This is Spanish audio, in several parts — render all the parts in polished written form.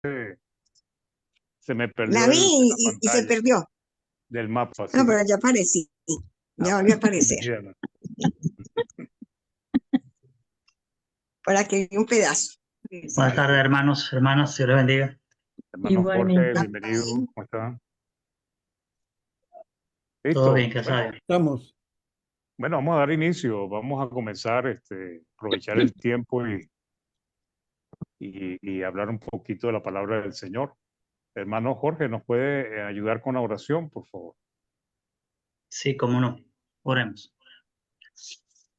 se me perdió La vi la y se pantalla perdió. del mapa, No, sí. pero ya aparecí. Ah, Ya volvió a bueno, aparecer. bien. Por aquí hay un pedazo. Buenas tardes, hermanos, hermanas, Dios les bendiga. Hermano Jorge, Igualmente. bienvenido. ¿Cómo está? Todo Listo. bien, gracias a Bueno, Dios. Estamos. bueno, vamos a dar inicio. Vamos a comenzar, aprovechar el tiempo y hablar un poquito de la palabra del Señor. Hermano Jorge, ¿nos puede ayudar con la oración, por favor? Sí, cómo no. Oremos.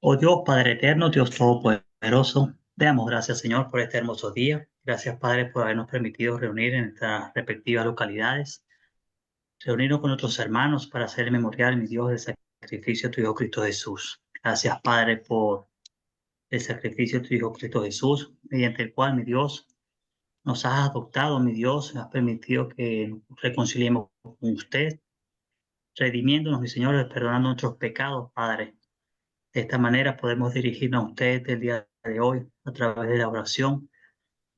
Oh Dios, Padre eterno, Dios todopoderoso, te damos gracias, Señor, por este hermoso día. Gracias, Padre, por habernos permitido reunir en nuestras respectivas localidades, reunirnos con nuestros hermanos para hacer el memorial, mi Dios, del sacrificio de tu Hijo Cristo Jesús. Gracias, Padre, por el sacrificio de tu Hijo Cristo Jesús, mediante el cual, mi Dios, nos has adoptado, mi Dios, has permitido que nos reconciliemos con usted, redimiéndonos, mi Señor, perdonando nuestros pecados, Padre. De esta manera podemos dirigirnos a usted el día de hoy a través de la oración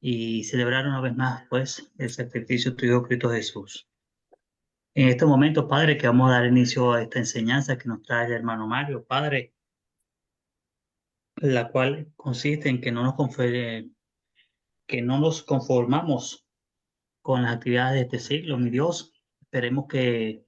y celebrar una vez más, pues, el sacrificio de tu Hijo Cristo Jesús. En estos momentos, Padre, que vamos a dar inicio a esta enseñanza que nos trae el hermano Mario, Padre, la cual consiste en que no nos conformamos con las actividades de este siglo, mi Dios. Esperemos que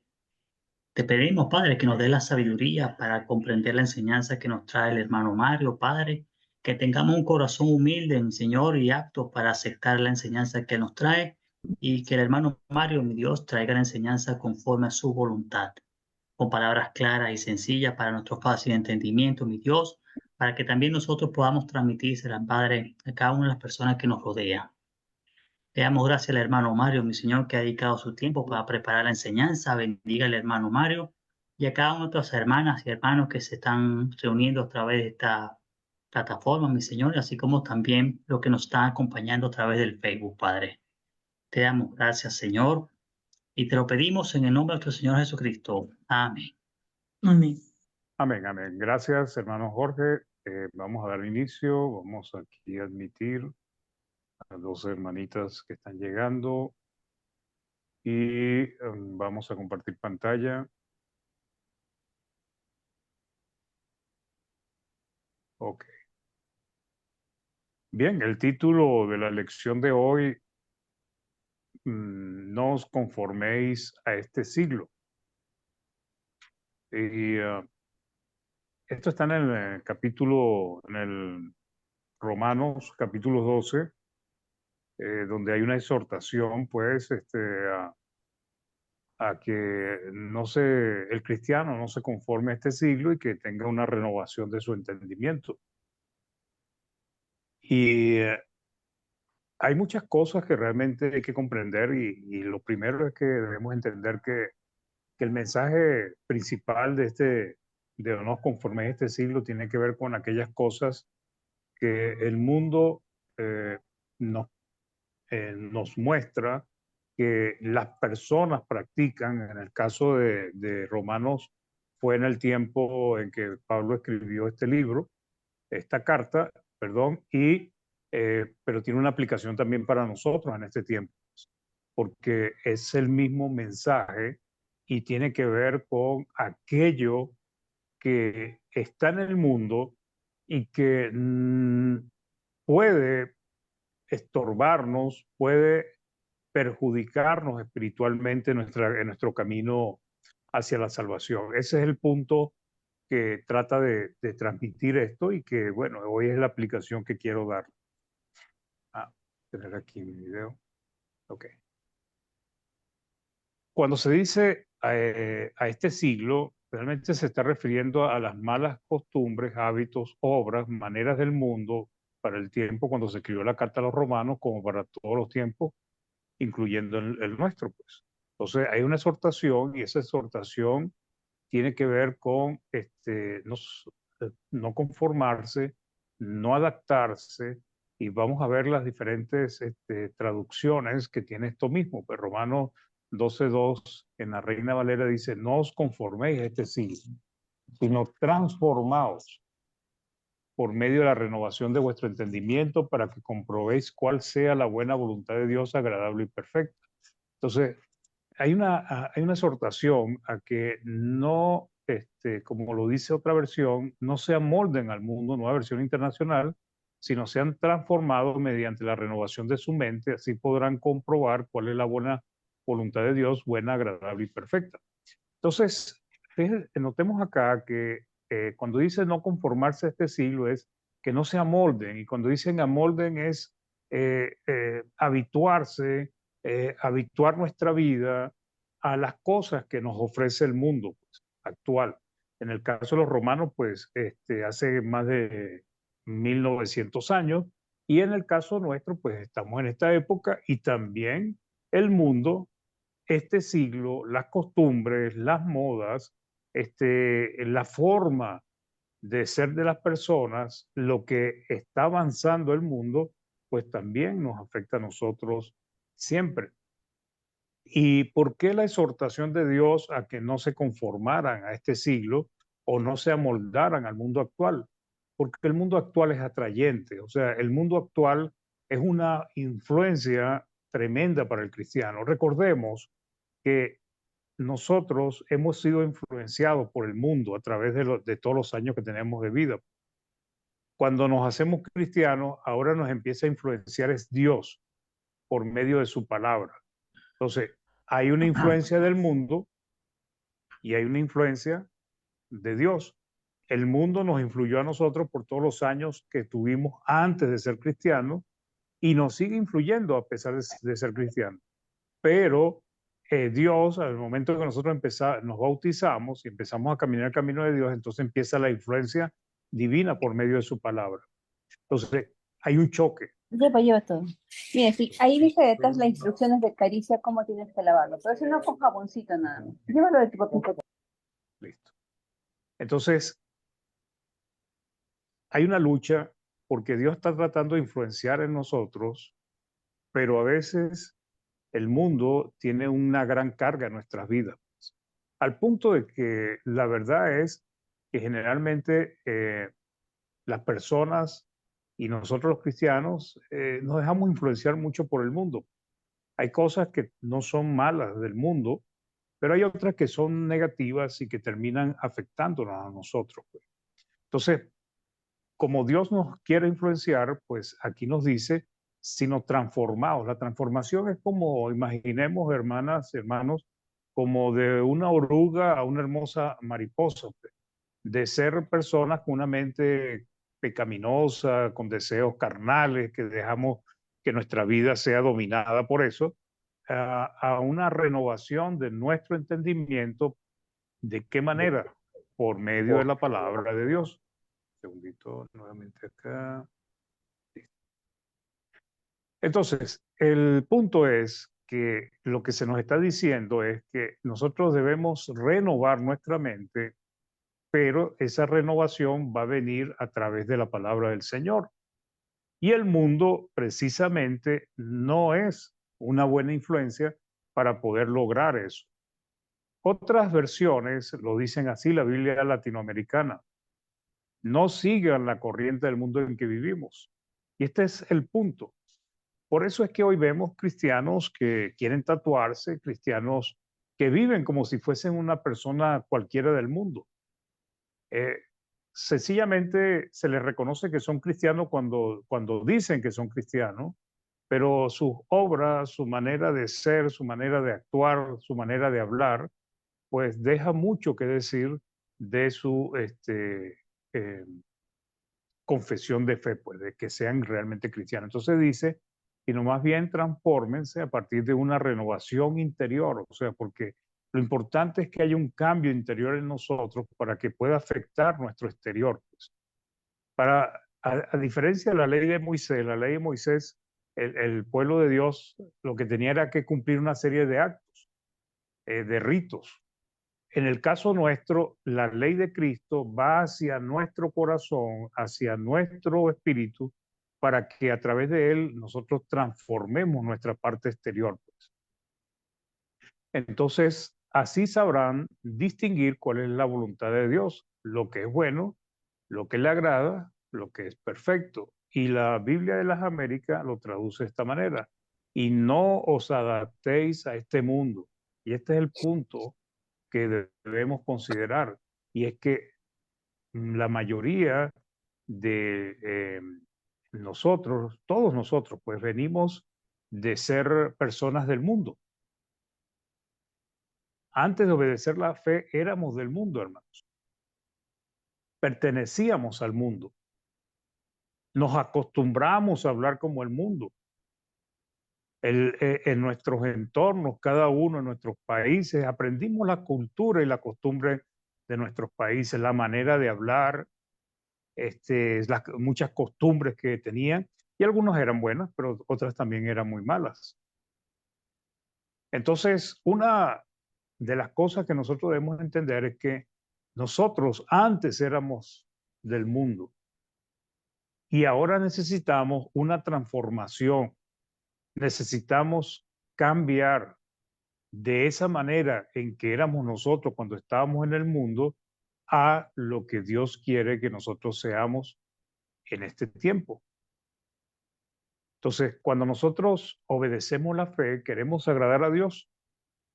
Te pedimos, Padre, que nos dé la sabiduría para comprender la enseñanza que nos trae el hermano Mario, Padre, que tengamos un corazón humilde, mi Señor, y apto para aceptar la enseñanza que nos trae, y que el hermano Mario, mi Dios, traiga la enseñanza conforme a su voluntad, con palabras claras y sencillas para nuestro fácil entendimiento, mi Dios, para que también nosotros podamos transmitírselas, Padre, a cada una de las personas que nos rodean. Le damos gracias al hermano Mario, mi Señor, que ha dedicado su tiempo para preparar la enseñanza. Bendiga al hermano Mario y a cada una de nuestras hermanas y hermanos que se están reuniendo a través de esta plataforma, mi Señor, así como también los que nos están acompañando a través del Facebook, Padre. Te damos gracias, Señor, y te lo pedimos en el nombre de nuestro Señor Jesucristo. Amén. Amén. Amén, amén. Gracias, hermano Jorge. Vamos a dar inicio. Vamos aquí a admitir a dos hermanitas que están llegando y vamos a compartir pantalla. Ok. Bien, el título de la lección de hoy, no os conforméis a este siglo. Y esto está en el capítulo, en el Romanos capítulo 12, donde hay una exhortación, pues, a que el cristiano no se conforme a este siglo y que tenga una renovación de su entendimiento. Y hay muchas cosas que realmente hay que comprender y lo primero es que debemos entender que el mensaje principal de no nos conforme a este siglo tiene que ver con aquellas cosas que el mundo eh, nos, nos muestra que las personas practican. En el caso de Romanos, fue en el tiempo en que Pablo escribió este libro, esta carta, perdón, pero tiene una aplicación también para nosotros en este tiempo, porque es el mismo mensaje y tiene que ver con aquello que está en el mundo y que puede estorbarnos, puede perjudicarnos espiritualmente en nuestro camino hacia la salvación. Ese es el punto que trata de transmitir esto y que, bueno, hoy es la aplicación que quiero dar. Tener aquí mi video. Ok. Cuando se dice a este siglo, realmente se está refiriendo a las malas costumbres, hábitos, obras, maneras del mundo para el tiempo cuando se escribió la Carta a los Romanos, como para todos los tiempos, incluyendo el nuestro, pues. Entonces hay una exhortación y esa exhortación tiene que ver con no conformarse, no adaptarse, y vamos a ver las diferentes traducciones que tiene esto mismo. Pues Romanos 12:2 en la Reina Valera dice, no os conforméis a este siglo, sino transformaos por medio de la renovación de vuestro entendimiento para que comprobéis cuál sea la buena voluntad de Dios, agradable y perfecta. Entonces, hay una exhortación a que no, como lo dice otra versión, no se amolden al mundo, nueva versión internacional, sino sean transformados mediante la renovación de su mente, así podrán comprobar cuál es la buena voluntad de Dios, buena, agradable y perfecta. Entonces, notemos acá que cuando dice no conformarse a este siglo es que no se amolden, y cuando dicen amolden es habituarse, habituar nuestra vida a las cosas que nos ofrece el mundo pues, actual. En el caso de los romanos, pues hace más de 1900 años, y en el caso nuestro, pues estamos en esta época y también el mundo este siglo, las costumbres, las modas, la forma de ser de las personas, lo que está avanzando el mundo, pues también nos afecta a nosotros siempre. ¿Y por qué la exhortación de Dios a que no se conformaran a este siglo o no se amoldaran al mundo actual? Porque el mundo actual es atrayente, o sea, el mundo actual es una influencia tremenda para el cristiano. Recordemos que nosotros hemos sido influenciados por el mundo a través de todos los años que tenemos de vida. Cuando nos hacemos cristianos, ahora nos empieza a influenciar es Dios por medio de su palabra. Entonces, hay una influencia del mundo y hay una influencia de Dios. El mundo nos influyó a nosotros por todos los años que tuvimos antes de ser cristianos y nos sigue influyendo a pesar de ser cristianos. Pero Dios, al momento que nosotros nos bautizamos y empezamos a caminar el camino de Dios, entonces empieza la influencia divina por medio de su palabra. Entonces, hay un choque. Lleva todo. Mira, sí, ahí dice detrás las instrucciones de caricia, cómo tienes que lavarlo. Pero eso no con jaboncito nada más. Llévalo de tu papito. Listo. Entonces, hay una lucha porque Dios está tratando de influenciar en nosotros, pero a veces el mundo tiene una gran carga en nuestras vidas. Al punto de que la verdad es que generalmente las personas y nosotros los cristianos nos dejamos influenciar mucho por el mundo. Hay cosas que no son malas del mundo, pero hay otras que son negativas y que terminan afectándonos a nosotros. Pues. Entonces, como Dios nos quiere influenciar, pues aquí nos dice, si nos transformamos. La transformación es como, imaginemos, hermanas, hermanos, como de una oruga a una hermosa mariposa, pues, de ser personas con una mente pecaminosa, con deseos carnales, que dejamos que nuestra vida sea dominada por eso, a una renovación de nuestro entendimiento. ¿De qué manera? Por medio de la palabra de Dios. Segundito, nuevamente acá. Entonces, el punto es que lo que se nos está diciendo es que nosotros debemos renovar nuestra mente, pero esa renovación va a venir a través de la palabra del Señor. Y el mundo precisamente no es una buena influencia para poder lograr eso. Otras versiones lo dicen así, la Biblia latinoamericana. No sigan la corriente del mundo en que vivimos. Y este es el punto. Por eso es que hoy vemos cristianos que quieren tatuarse, cristianos que viven como si fuesen una persona cualquiera del mundo. Eh, Sencillamente se les reconoce que son cristianos cuando dicen que son cristianos, pero sus obras, su manera de ser, su manera de actuar, su manera de hablar, pues deja mucho que decir de su eh, confesión de fe, pues de que sean realmente cristianos. Entonces dice, sino más bien transfórmense a partir de una renovación interior, o sea, porque lo importante es que haya un cambio interior en nosotros para que pueda afectar nuestro exterior. Pues. A diferencia de la ley de Moisés, el pueblo de Dios lo que tenía era que cumplir una serie de actos, de ritos. En el caso nuestro, la ley de Cristo va hacia nuestro corazón, hacia nuestro espíritu, para que a través de él nosotros transformemos nuestra parte exterior. Pues. Entonces, así sabrán distinguir cuál es la voluntad de Dios, lo que es bueno, lo que le agrada, lo que es perfecto. Y la Biblia de las Américas lo traduce de esta manera: y no os adaptéis a este mundo. Y este es el punto que debemos considerar, y es que la mayoría de nosotros, todos nosotros, pues venimos de ser personas del mundo. Antes de obedecer la fe, éramos del mundo, hermanos. Pertenecíamos al mundo. Nos acostumbramos a hablar como el mundo. En nuestros entornos, cada uno en nuestros países, aprendimos la cultura y la costumbre de nuestros países, la manera de hablar, muchas costumbres que tenían, y algunas eran buenas, pero otras también eran muy malas. Entonces, una de las cosas que nosotros debemos entender es que nosotros antes éramos del mundo y ahora necesitamos una transformación, necesitamos cambiar de esa manera en que éramos nosotros cuando estábamos en el mundo a lo que Dios quiere que nosotros seamos en este tiempo. Entonces, cuando nosotros obedecemos la fe, queremos agradar a Dios,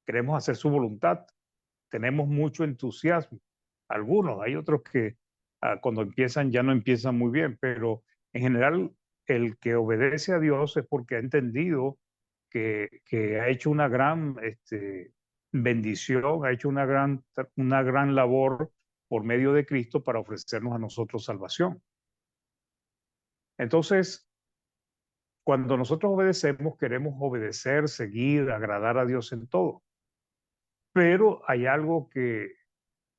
queremos hacer su voluntad, tenemos mucho entusiasmo. Algunos, hay otros que cuando empiezan ya no empiezan muy bien, pero en general el que obedece a Dios es porque ha entendido que ha hecho una gran bendición, ha hecho una gran labor por medio de Cristo para ofrecernos a nosotros salvación. Entonces, cuando nosotros obedecemos, queremos obedecer, seguir, agradar a Dios en todo. Pero hay algo que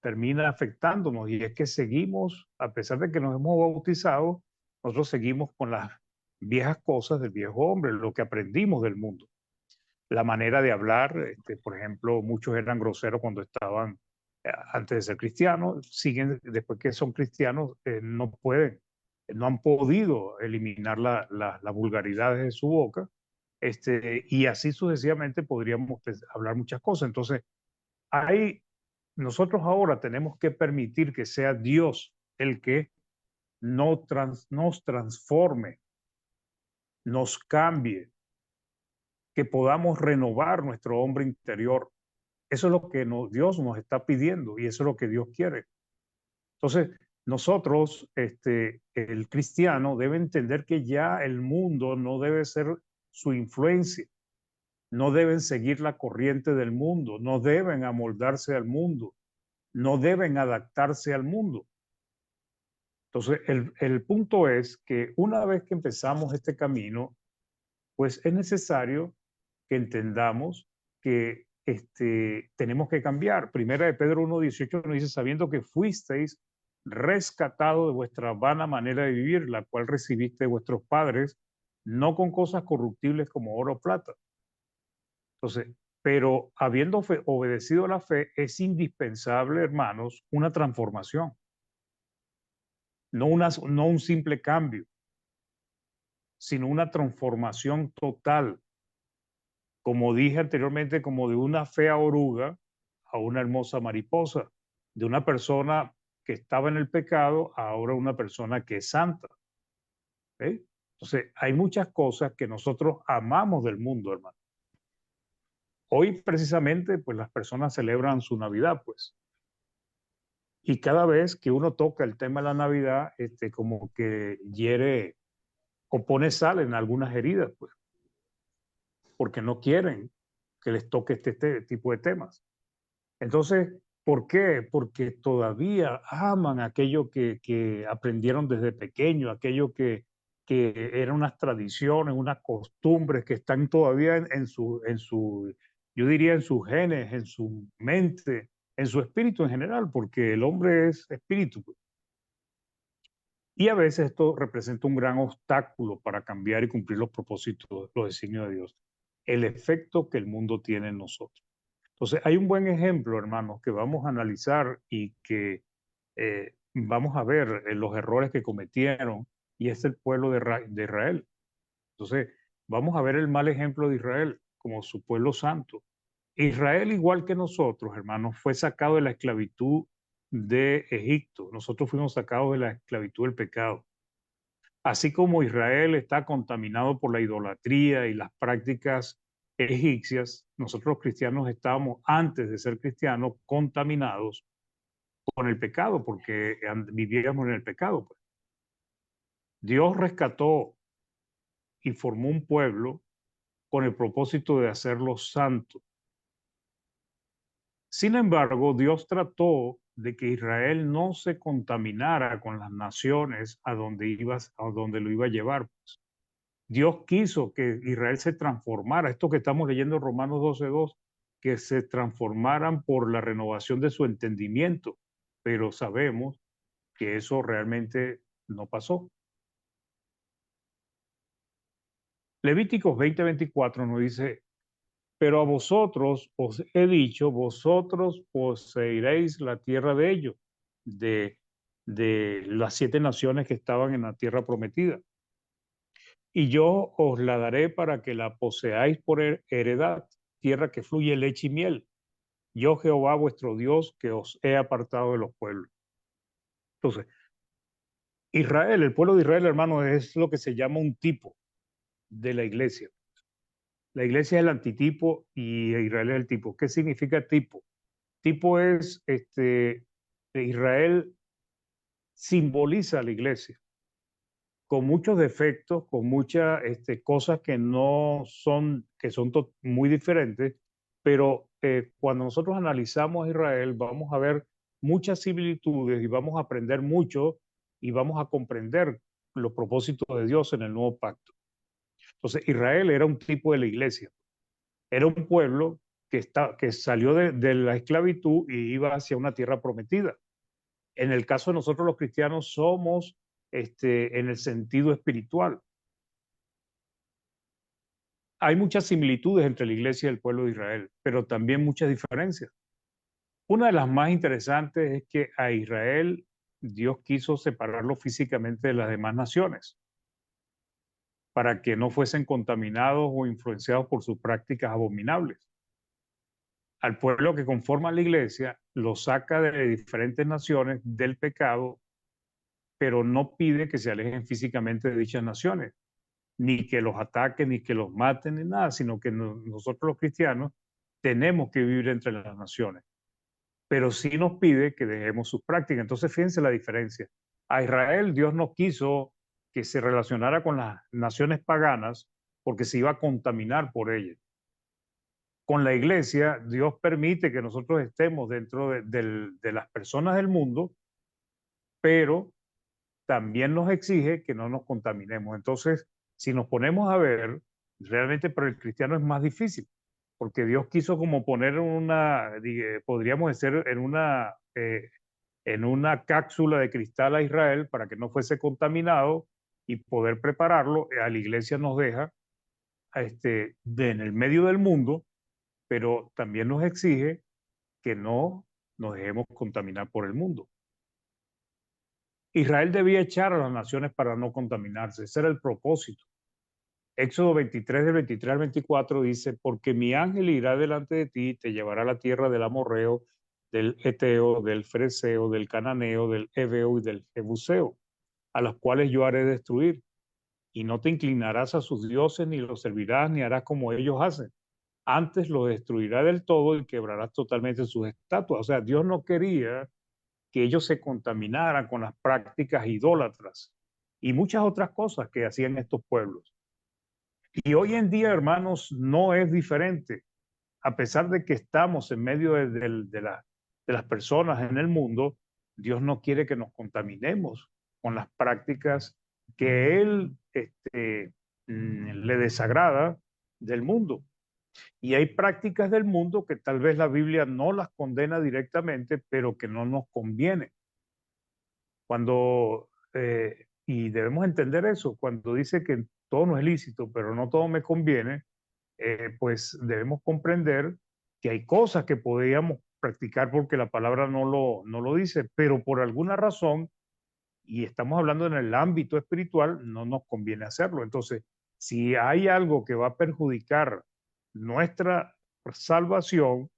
termina afectándonos y es que seguimos, a pesar de que nos hemos bautizado, nosotros seguimos con las viejas cosas del viejo hombre, lo que aprendimos del mundo. La manera de hablar, por ejemplo, muchos eran groseros cuando estaban antes de ser cristianos, siguen, después que son cristianos, no pueden, no han podido eliminar la vulgaridad de su boca, y así sucesivamente podríamos hablar muchas cosas. Entonces, nosotros ahora tenemos que permitir que sea Dios el que nos transforme, nos cambie, que podamos renovar nuestro hombre interior. Eso es lo que Dios nos está pidiendo y eso es lo que Dios quiere. Entonces, nosotros, el cristiano, debe entender que ya el mundo no debe ser su influencia, no deben seguir la corriente del mundo, no deben amoldarse al mundo, no deben adaptarse al mundo. Entonces, el punto es que una vez que empezamos este camino, pues es necesario que entendamos que tenemos que cambiar. Primera de Pedro 1:18 nos dice: sabiendo que fuisteis rescatados de vuestra vana manera de vivir, la cual recibiste de vuestros padres, no con cosas corruptibles como oro o plata. Entonces, pero habiendo obedecido a la fe, es indispensable, hermanos, una transformación, no un simple cambio, sino una transformación total. Como dije anteriormente, como de una fea oruga a una hermosa mariposa, de una persona que estaba en el pecado a ahora una persona que es santa. ¿Eh? Entonces, hay muchas cosas que nosotros amamos del mundo, hermano. Hoy precisamente, pues las personas celebran su Navidad, pues. Y cada vez que uno toca el tema de la Navidad, como que hiere o pone sal en algunas heridas, pues, porque no quieren que les toque este tipo de temas. Entonces, ¿por qué? Porque todavía aman aquello que aprendieron desde pequeño, aquello que eran unas tradiciones, unas costumbres que están todavía yo diría en sus genes, en su mente, en su espíritu en general, porque el hombre es espíritu. Y a veces esto representa un gran obstáculo para cambiar y cumplir los propósitos, los designios de Dios, el efecto que el mundo tiene en nosotros. Entonces, hay un buen ejemplo, hermanos, que vamos a analizar y que vamos a ver los errores que cometieron, y es el pueblo de Israel. Entonces, vamos a ver el mal ejemplo de Israel como su pueblo santo. Israel, igual que nosotros, hermanos, fue sacado de la esclavitud de Egipto. Nosotros fuimos sacados de la esclavitud del pecado. Así como Israel está contaminado por la idolatría y las prácticas egipcias, nosotros los cristianos estábamos, antes de ser cristianos, contaminados con el pecado, porque vivíamos en el pecado, pues. Dios rescató y formó un pueblo con el propósito de hacerlo santo. Sin embargo, Dios trató de que Israel no se contaminara con las naciones a donde lo iba a llevar, pues. Dios quiso que Israel se transformara, esto que estamos leyendo en Romanos 12:2, que se transformaran por la renovación de su entendimiento, pero sabemos que eso realmente no pasó. Levíticos 20:24 nos dice: pero a vosotros os he dicho, vosotros poseeréis la tierra de ellos, de las 7 naciones que estaban en la tierra prometida. Y yo os la daré para que la poseáis por heredad, tierra que fluye leche y miel. Yo Jehová vuestro Dios que os he apartado de los pueblos. Entonces, Israel, el pueblo de Israel, hermano, es lo que se llama un tipo de la iglesia. La iglesia es el antitipo y Israel es el tipo. ¿Qué significa tipo? Tipo es, Israel simboliza a la iglesia, con muchos defectos, con muchas cosas que no son, que son muy diferentes, pero cuando nosotros analizamos a Israel, vamos a ver muchas similitudes y vamos a aprender mucho y vamos a comprender los propósitos de Dios en el nuevo pacto. Entonces, Israel era un tipo de la iglesia, era un pueblo que salió de la esclavitud y iba hacia una tierra prometida. En el caso de nosotros los cristianos somos en el sentido espiritual. Hay muchas similitudes entre la iglesia y el pueblo de Israel, pero también muchas diferencias. Una de las más interesantes es que a Israel Dios quiso separarlo físicamente de las demás naciones para que no fuesen contaminados o influenciados por sus prácticas abominables. Al pueblo que conforma la iglesia lo saca de diferentes naciones del pecado, pero no pide que se alejen físicamente de dichas naciones, ni que los ataquen, ni que los maten, ni nada, sino que nosotros los cristianos tenemos que vivir entre las naciones, pero sí nos pide que dejemos sus prácticas. Entonces, fíjense la diferencia. A Israel Dios no quiso que se relacionara con las naciones paganas porque se iba a contaminar por ellas. Con la iglesia, Dios permite que nosotros estemos dentro de las personas del mundo, pero también nos exige que no nos contaminemos. Entonces, si nos ponemos a ver, realmente para el cristiano es más difícil, porque Dios quiso como poner podríamos decir, en una cápsula de cristal a Israel para que no fuese contaminado y poder prepararlo. A la iglesia nos deja en el medio del mundo, pero también nos exige que no nos dejemos contaminar por el mundo. Israel debía echar a las naciones para no contaminarse. Ese era el propósito. Éxodo 23, del 23 al 24 dice: porque mi ángel irá delante de ti y te llevará a la tierra del amorreo, del eteo, del fereceo, del cananeo, del heveo y del jebuseo, a los cuales yo haré destruir. Y no te inclinarás a sus dioses, ni los servirás, ni harás como ellos hacen. Antes los destruirá del todo y quebrarás totalmente sus estatuas. O sea, Dios no quería que ellos se contaminaran con las prácticas idólatras y muchas otras cosas que hacían estos pueblos. Y hoy en día, hermanos, no es diferente. A pesar de que estamos en medio de las personas en el mundo, Dios no quiere que nos contaminemos con las prácticas que Él le desagrada del mundo. Y hay prácticas del mundo que tal vez la Biblia no las condena directamente, pero que no nos conviene. Y debemos entender eso, cuando dice que todo no es lícito, pero no todo me conviene, pues debemos comprender que hay cosas que podríamos practicar porque la palabra no lo dice, pero por alguna razón, y estamos hablando en el ámbito espiritual, no nos conviene hacerlo. Entonces, si hay algo que va a perjudicar nuestra salvación,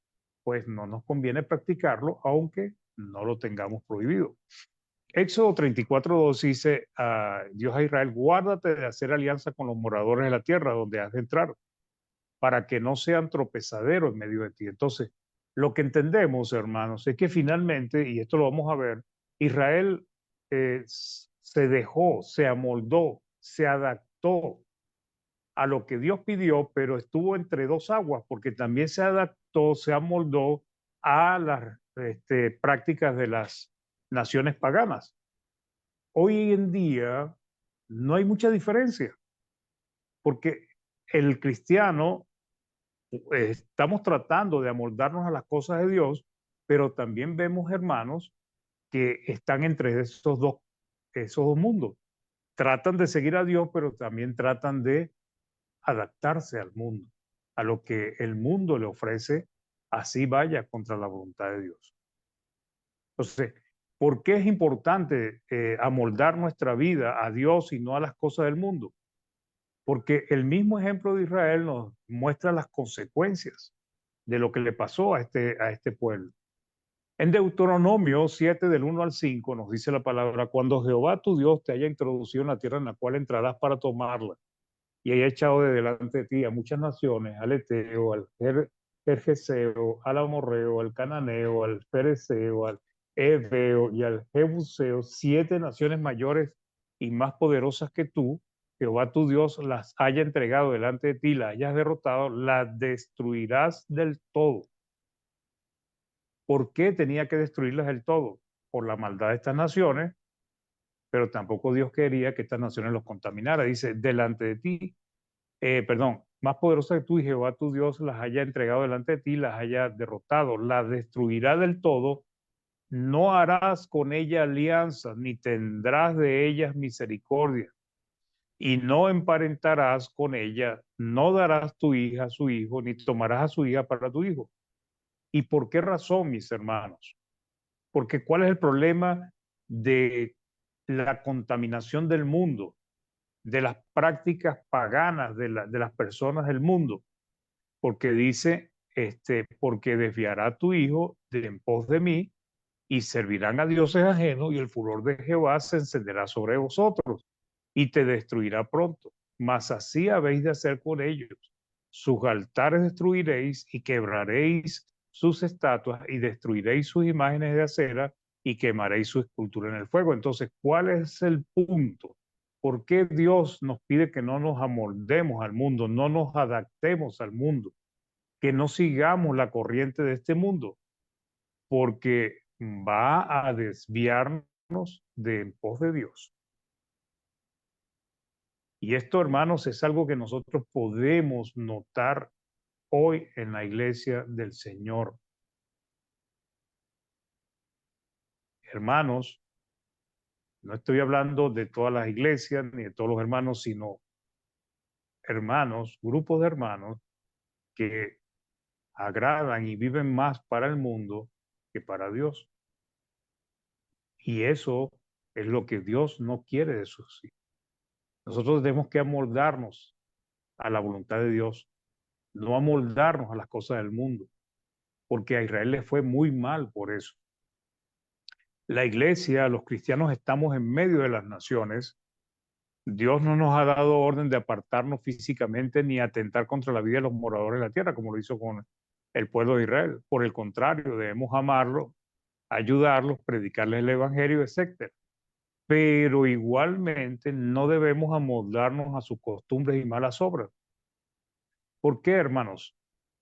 pues no nos conviene practicarlo, aunque no lo tengamos prohibido. Éxodo 34:2 dice a Dios a Israel, guárdate de hacer alianza con los moradores de la tierra donde has de entrar, para que no sean tropezaderos en medio de ti. Entonces, lo que entendemos, hermanos, es que finalmente, y esto lo vamos a ver, Israel se dejó, se amoldó, se adaptó a lo que Dios pidió, pero estuvo entre dos aguas, porque también se adaptó, se amoldó a las prácticas de las naciones paganas. Hoy en día no hay mucha diferencia, porque el cristiano estamos tratando de amoldarnos a las cosas de Dios, pero también vemos hermanos que están entre esos dos mundos. Tratan de seguir a Dios, pero también tratan de adaptarse al mundo, a lo que el mundo le ofrece, así vaya contra la voluntad de Dios. Entonces, ¿por qué es importante amoldar nuestra vida a Dios y no a las cosas del mundo? Porque el mismo ejemplo de Israel nos muestra las consecuencias de lo que le pasó a este pueblo. En Deuteronomio 7, del 1 al 5, nos dice la palabra, cuando Jehová tu Dios te haya introducido en la tierra en la cual entrarás para tomarla, y haya echado de delante de ti a muchas naciones, al Eteo, al Gergeseo, al Amorreo, al Cananeo, al Fereceo, al Eveo y al Jebuseo, 7 naciones mayores y más poderosas que tú, Jehová tu Dios las haya entregado delante de ti, las hayas derrotado, las destruirás del todo. ¿Por qué tenía que destruirlas del todo? Por la maldad de estas naciones, pero tampoco Dios quería que estas naciones los contaminara. Dice, delante de ti, más poderosa que tú y Jehová tu Dios las haya entregado delante de ti, las haya derrotado, las destruirá del todo. No harás con ella alianza, ni tendrás de ellas misericordia, y no emparentarás con ella, no darás tu hija a su hijo, ni tomarás a su hija para tu hijo. ¿Y por qué razón, mis hermanos? Porque ¿cuál es el problema de la contaminación del mundo, de las prácticas paganas de las personas del mundo? Porque dice, porque desviará a tu hijo de en pos de mí y servirán a dioses ajenos y el furor de Jehová se encenderá sobre vosotros y te destruirá pronto. Mas así habéis de hacer con ellos. Sus altares destruiréis y quebraréis sus estatuas y destruiréis sus imágenes de acera y quemaréis su escultura en el fuego. Entonces, ¿cuál es el punto? ¿Por qué Dios nos pide que no nos amoldemos al mundo, no nos adaptemos al mundo, que no sigamos la corriente de este mundo? Porque va a desviarnos de en pos de Dios. Y esto, hermanos, es algo que nosotros podemos notar hoy en la iglesia del Señor. Hermanos, no estoy hablando de todas las iglesias ni de todos los hermanos, sino hermanos, grupos de hermanos que agradan y viven más para el mundo que para Dios. Y eso es lo que Dios no quiere de sus hijos. Nosotros tenemos que amoldarnos a la voluntad de Dios, no amoldarnos a las cosas del mundo, porque a Israel le fue muy mal por eso. La iglesia, los cristianos estamos en medio de las naciones. Dios no nos ha dado orden de apartarnos físicamente ni atentar contra la vida de los moradores de la tierra, como lo hizo con el pueblo de Israel. Por el contrario, debemos amarlos, ayudarlos, predicarles el evangelio, etc. Pero igualmente no debemos amoldarnos a sus costumbres y malas obras. ¿Por qué, hermanos?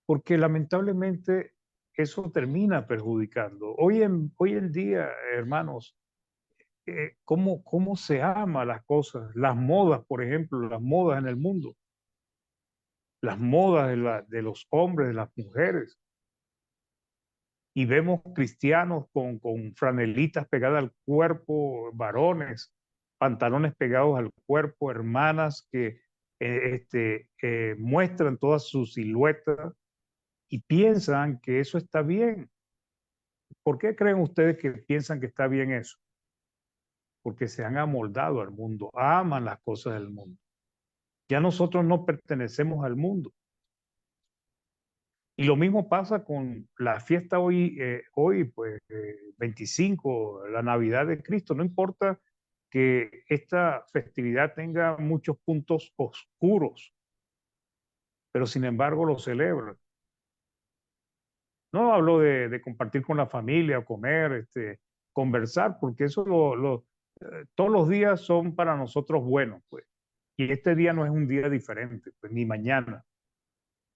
Porque lamentablemente eso termina perjudicando. Hoy en día, hermanos, ¿cómo se ama las cosas? Las modas, por ejemplo, las modas en el mundo, las modas de los hombres, de las mujeres. Y vemos cristianos con franelitas pegadas al cuerpo, varones, pantalones pegados al cuerpo, hermanas que muestran toda su silueta y piensan que eso está bien. ¿Por qué creen ustedes que piensan que está bien eso? Porque se han amoldado al mundo, aman las cosas del mundo. Ya nosotros no pertenecemos al mundo. Y lo mismo pasa con la fiesta hoy pues 25, la Navidad de Cristo. No importa que esta festividad tenga muchos puntos oscuros, pero sin embargo lo celebran. No hablo de compartir con la familia, o comer, conversar, porque eso todos los días son para nosotros buenos, pues. Y este día no es un día diferente, pues, ni mañana.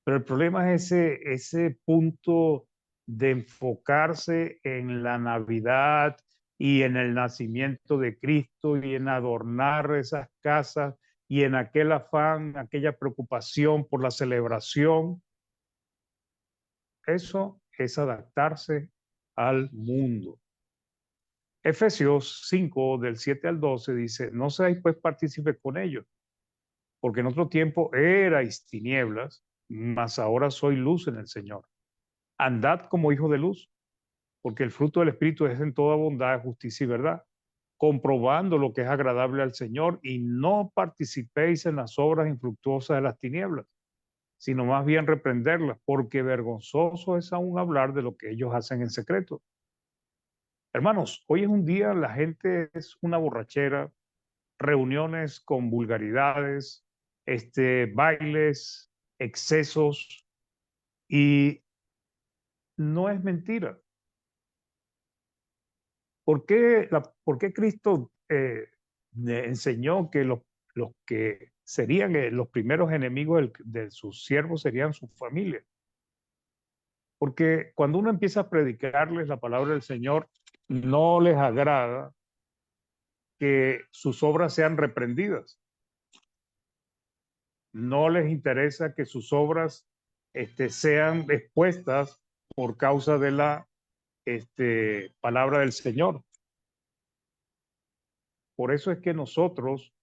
Pero el problema es ese punto de enfocarse en la Navidad y en el nacimiento de Cristo y en adornar esas casas y en aquel afán, aquella preocupación por la celebración. Eso es adaptarse al mundo. Efesios 5, del 7 al 12, dice: no seáis pues partícipes con ellos, porque en otro tiempo erais tinieblas, mas ahora soy luz en el Señor. Andad como hijos de luz, porque el fruto del Espíritu es en toda bondad, justicia y verdad, comprobando lo que es agradable al Señor, y no participéis en las obras infructuosas de las tinieblas, sino más bien reprenderlas, porque vergonzoso es aún hablar de lo que ellos hacen en secreto. Hermanos, hoy es un día, la gente es una borrachera, reuniones con vulgaridades, bailes, excesos, y no es mentira. ¿Por qué Cristo le enseñó que los que serían los primeros enemigos de sus siervos serían su familia? Porque cuando uno empieza a predicarles la palabra del Señor, no les agrada que sus obras sean reprendidas. No les interesa que sus obras sean expuestas por causa de la palabra del Señor. Por eso es que nosotros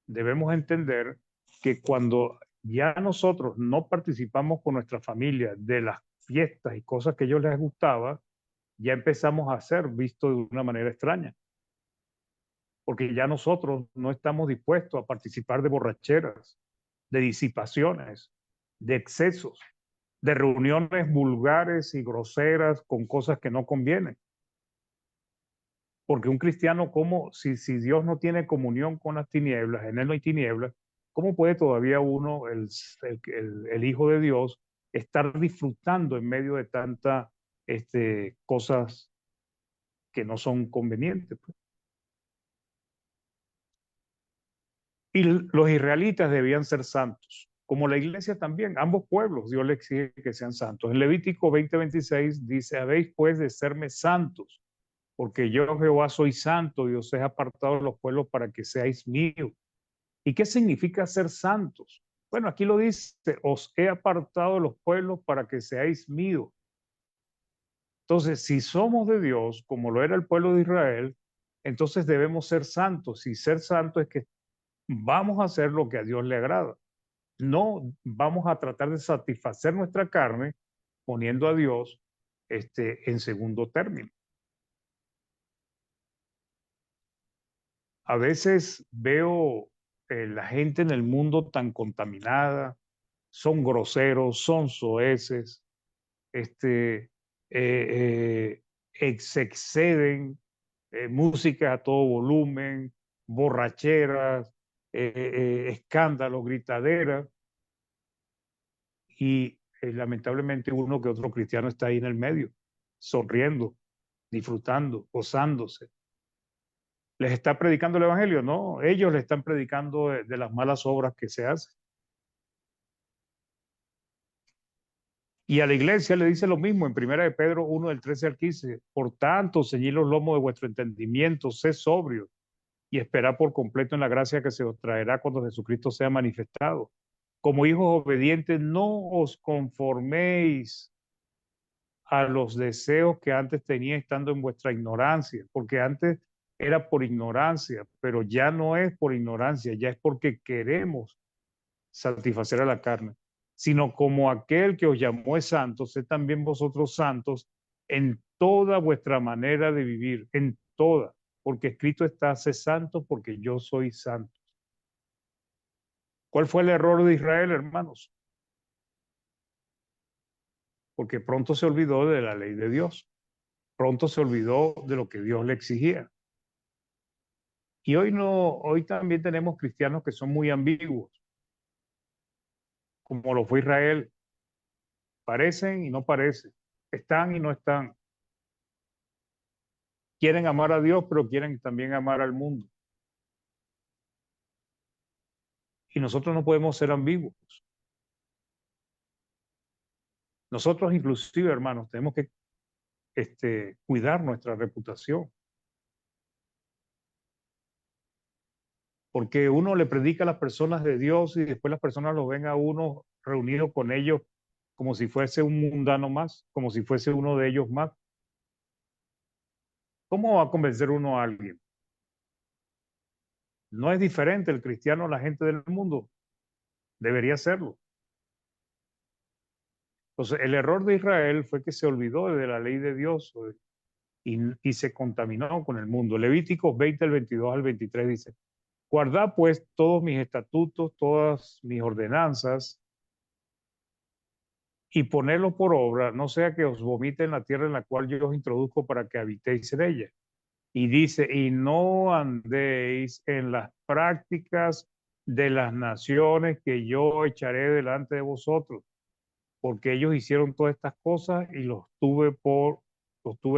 debemos entender que cuando ya nosotros no participamos con nuestra familia de las fiestas y cosas que a ellos les gustaba, ya empezamos a ser vistos de una manera extraña. Porque ya nosotros no estamos dispuestos a participar de borracheras, de disipaciones, de excesos, de reuniones vulgares y groseras con cosas que no convienen. Porque un cristiano, ¿cómo, si Dios no tiene comunión con las tinieblas, en él no hay tinieblas, cómo puede todavía uno, el Hijo de Dios, estar disfrutando en medio de tantas cosas que no son convenientes, pues? Y los israelitas debían ser santos, como la iglesia también, ambos pueblos, Dios les exige que sean santos. En Levítico 20:26 dice: habéis pues de serme santos, porque yo Jehová soy santo y os he apartado de los pueblos para que seáis míos. ¿Y qué significa ser santos? Bueno, aquí lo dice: os he apartado de los pueblos para que seáis míos. Entonces, si somos de Dios, como lo era el pueblo de Israel, entonces debemos ser santos. Y ser santo es que vamos a hacer lo que a Dios le agrada. No vamos a tratar de satisfacer nuestra carne poniendo a Dios en segundo término. A veces veo la gente en el mundo tan contaminada, son groseros, son soeces, se exceden, música a todo volumen, borracheras, escándalos, gritaderas, y lamentablemente uno que otro cristiano está ahí en el medio, sonriendo, disfrutando, gozándose. ¿Les está predicando el evangelio? No, ellos le están predicando de las malas obras que se hacen. Y a la iglesia le dice lo mismo en 1 de Pedro 1, del 13 al 15. Por tanto, ceñid los lomos de vuestro entendimiento, sed sobrios y esperad por completo en la gracia que se os traerá cuando Jesucristo sea manifestado. Como hijos obedientes, no os conforméis a los deseos que antes tenía estando en vuestra ignorancia, porque antes era por ignorancia, pero ya no es por ignorancia, ya es porque queremos satisfacer a la carne, sino como aquel que os llamó es santo, sed también vosotros santos en toda vuestra manera de vivir, en toda, porque escrito está: sé santo porque yo soy santo. ¿Cuál fue el error de Israel, hermanos? porque pronto se olvidó de la ley de Dios, pronto se olvidó de lo que Dios le exigía. Y hoy no, hoy también tenemos cristianos que son muy ambiguos, como lo fue Israel. Parecen y no parecen, están y no están. Quieren amar a Dios, pero quieren también amar al mundo. Y nosotros no podemos ser ambiguos. Nosotros inclusive, hermanos, tenemos que cuidar nuestra reputación. Porque uno le predica a las personas de Dios y después las personas lo ven a uno reunido con ellos como si fuese un mundano más, como si fuese uno de ellos más. ¿Cómo va a convencer uno a alguien? No es diferente el cristiano a la gente del mundo. Debería serlo. Entonces, el error de Israel fue que se olvidó de la ley de Dios y se contaminó con el mundo. Levíticos 20, el 22 al 23 dice, guardad pues todos mis estatutos, todas mis ordenanzas y ponedlos por obra, no sea que os vomite en la tierra en la cual yo os introduzco para que habitéis en ella. Y dice, y no andéis en las prácticas de las naciones que yo echaré delante de vosotros, porque ellos hicieron todas estas cosas y los tuve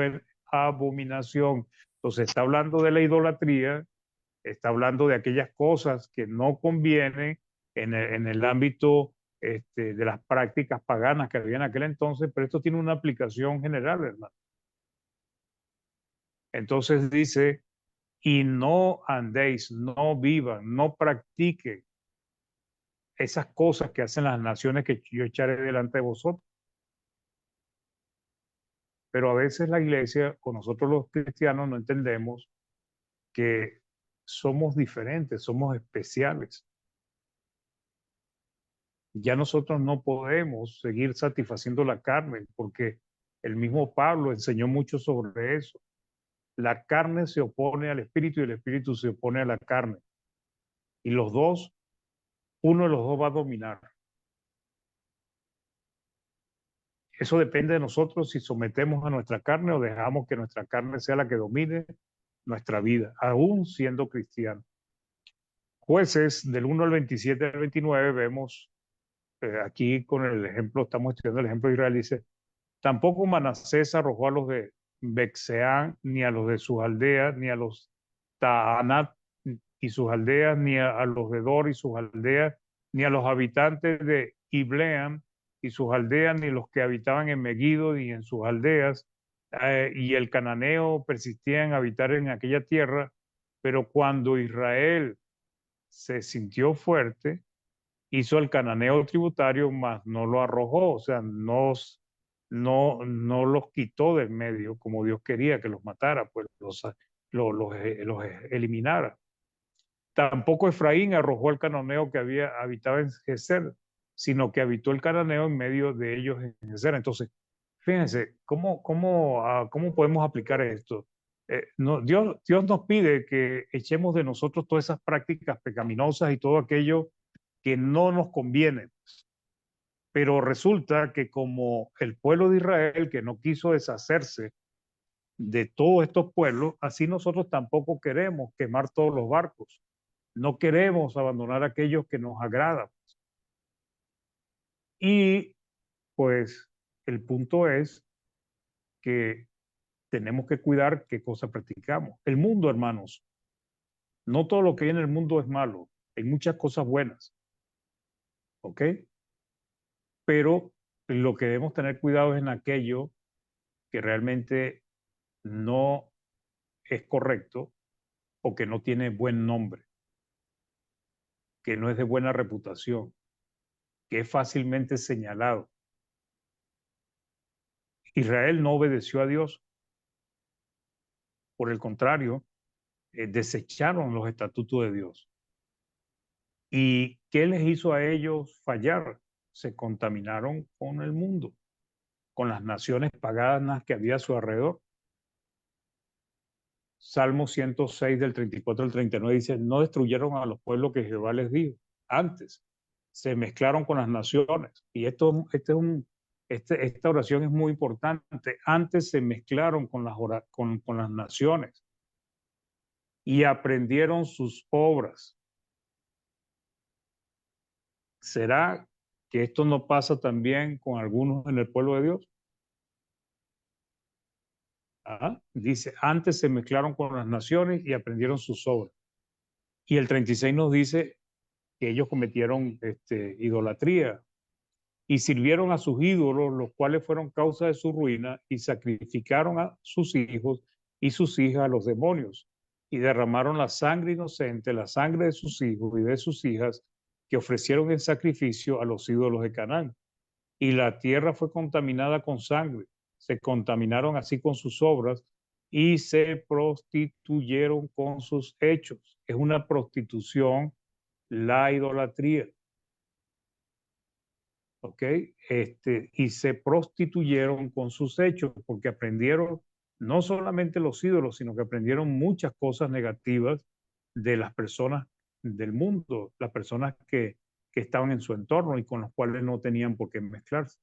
en abominación. Entonces está hablando de la idolatría, está hablando de aquellas cosas que no convienen en el ámbito de las prácticas paganas que había en aquel entonces, pero esto tiene una aplicación general, hermano. Entonces dice, y no andéis, no vivan, no practiquen esas cosas que hacen las naciones que yo echaré delante de vosotros. Pero a veces la iglesia, o nosotros los cristianos, no entendemos que somos diferentes, somos especiales. Ya nosotros no podemos seguir satisfaciendo la carne, porque el mismo Pablo enseñó mucho sobre eso. La carne se opone al espíritu y el espíritu se opone a la carne. Y los dos, uno de los dos va a dominar. Eso depende de nosotros si sometemos a nuestra carne o dejamos que nuestra carne sea la que domine nuestra vida, aún siendo cristianos. Jueces del 1 al 27 al 29 vemos, aquí con el ejemplo, estamos estudiando el ejemplo de Israel, dice, tampoco Manasés arrojó a los de Bexeán, ni a los de sus aldeas, ni a los Taanat y sus aldeas, ni a los de Dor y sus aldeas, ni a los habitantes de Ibleam y sus aldeas, ni los que habitaban en Megiddo y en sus aldeas, y el cananeo persistía en habitar en aquella tierra, pero cuando Israel se sintió fuerte, hizo el cananeo tributario, mas no lo arrojó, o sea, no los quitó del medio como Dios quería que los matara, pues los eliminara. Tampoco Efraín arrojó el cananeo que habitaba en Geser, sino que habitó el cananeo en medio de ellos en Geser. Entonces, fíjense, ¿cómo podemos aplicar esto? No, Dios nos pide que echemos de nosotros todas esas prácticas pecaminosas y todo aquello que no nos conviene. Pero resulta que como el pueblo de Israel, que no quiso deshacerse de todos estos pueblos, así nosotros tampoco queremos quemar todos los barcos. No queremos abandonar aquellos que nos agradan. Y pues el punto es que tenemos que cuidar qué cosa practicamos. El mundo, hermanos, no todo lo que hay en el mundo es malo. Hay muchas cosas buenas. ¿Ok? Pero lo que debemos tener cuidado es en aquello que realmente no es correcto o que no tiene buen nombre, que no es de buena reputación, que es fácilmente señalado. Israel no obedeció a Dios. Por el contrario, desecharon los estatutos de Dios. ¿Y qué les hizo a ellos fallar? Se contaminaron con el mundo, con las naciones paganas que había a su alrededor. Salmo 106 del 34 al 39 dice, no destruyeron a los pueblos que Jehová les dijo. Antes se mezclaron con las naciones. Y este esta oración es muy importante. Antes se mezclaron con con las naciones y aprendieron sus obras. ¿Será que esto no pasa también con algunos en el pueblo de Dios? Dice, antes se mezclaron con las naciones y aprendieron sus obras. Y el 36 nos dice que ellos cometieron idolatría y sirvieron a sus ídolos, los cuales fueron causa de su ruina, y sacrificaron a sus hijos y sus hijas a los demonios, y derramaron la sangre inocente, la sangre de sus hijos y de sus hijas, que ofrecieron en sacrificio a los ídolos de Canaán. Y la tierra fue contaminada con sangre, se contaminaron así con sus obras, y se prostituyeron con sus hechos. Es una prostitución la idolatría. ¿Ok? Y se prostituyeron con sus hechos porque aprendieron no solamente los ídolos, sino que aprendieron muchas cosas negativas de las personas del mundo, las personas que estaban en su entorno y con los cuales no tenían por qué mezclarse.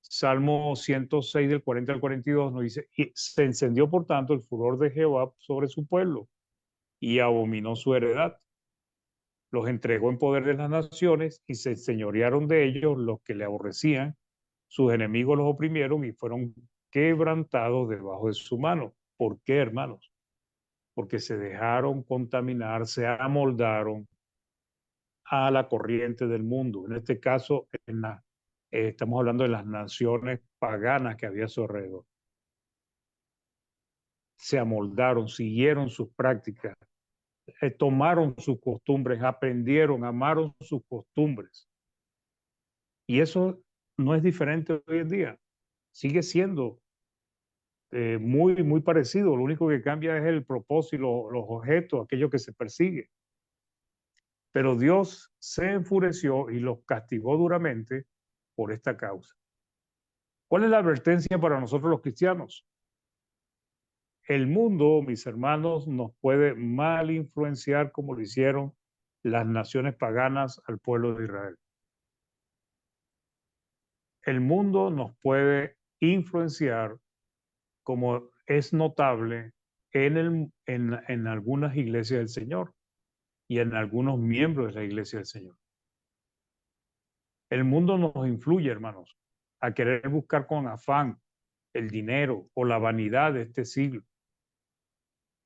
Salmo 106 del 40 al 42 nos dice, y se encendió por tanto el furor de Jehová sobre su pueblo y abominó su heredad. Los entregó en poder de las naciones y se enseñorearon de ellos los que le aborrecían. Sus enemigos los oprimieron y fueron quebrantados debajo de su mano. ¿Por qué, hermanos? Porque se dejaron contaminar, se amoldaron a la corriente del mundo. En este caso, estamos hablando de las naciones paganas que había a su alrededor. Se amoldaron, siguieron sus prácticas, tomaron sus costumbres, aprendieron, amaron sus costumbres. Y eso no es diferente hoy en día. Sigue siendo muy parecido. Lo único que cambia es el propósito, los objetos, aquello que se persigue. Pero Dios se enfureció y los castigó duramente por esta causa. ¿Cuál es la advertencia para nosotros los cristianos? El mundo, mis hermanos, nos puede mal influenciar como lo hicieron las naciones paganas al pueblo de Israel. El mundo nos puede influenciar como es notable en algunas iglesias del Señor y en algunos miembros de la iglesia del Señor. El mundo nos influye, hermanos, a querer buscar con afán el dinero o la vanidad de este siglo.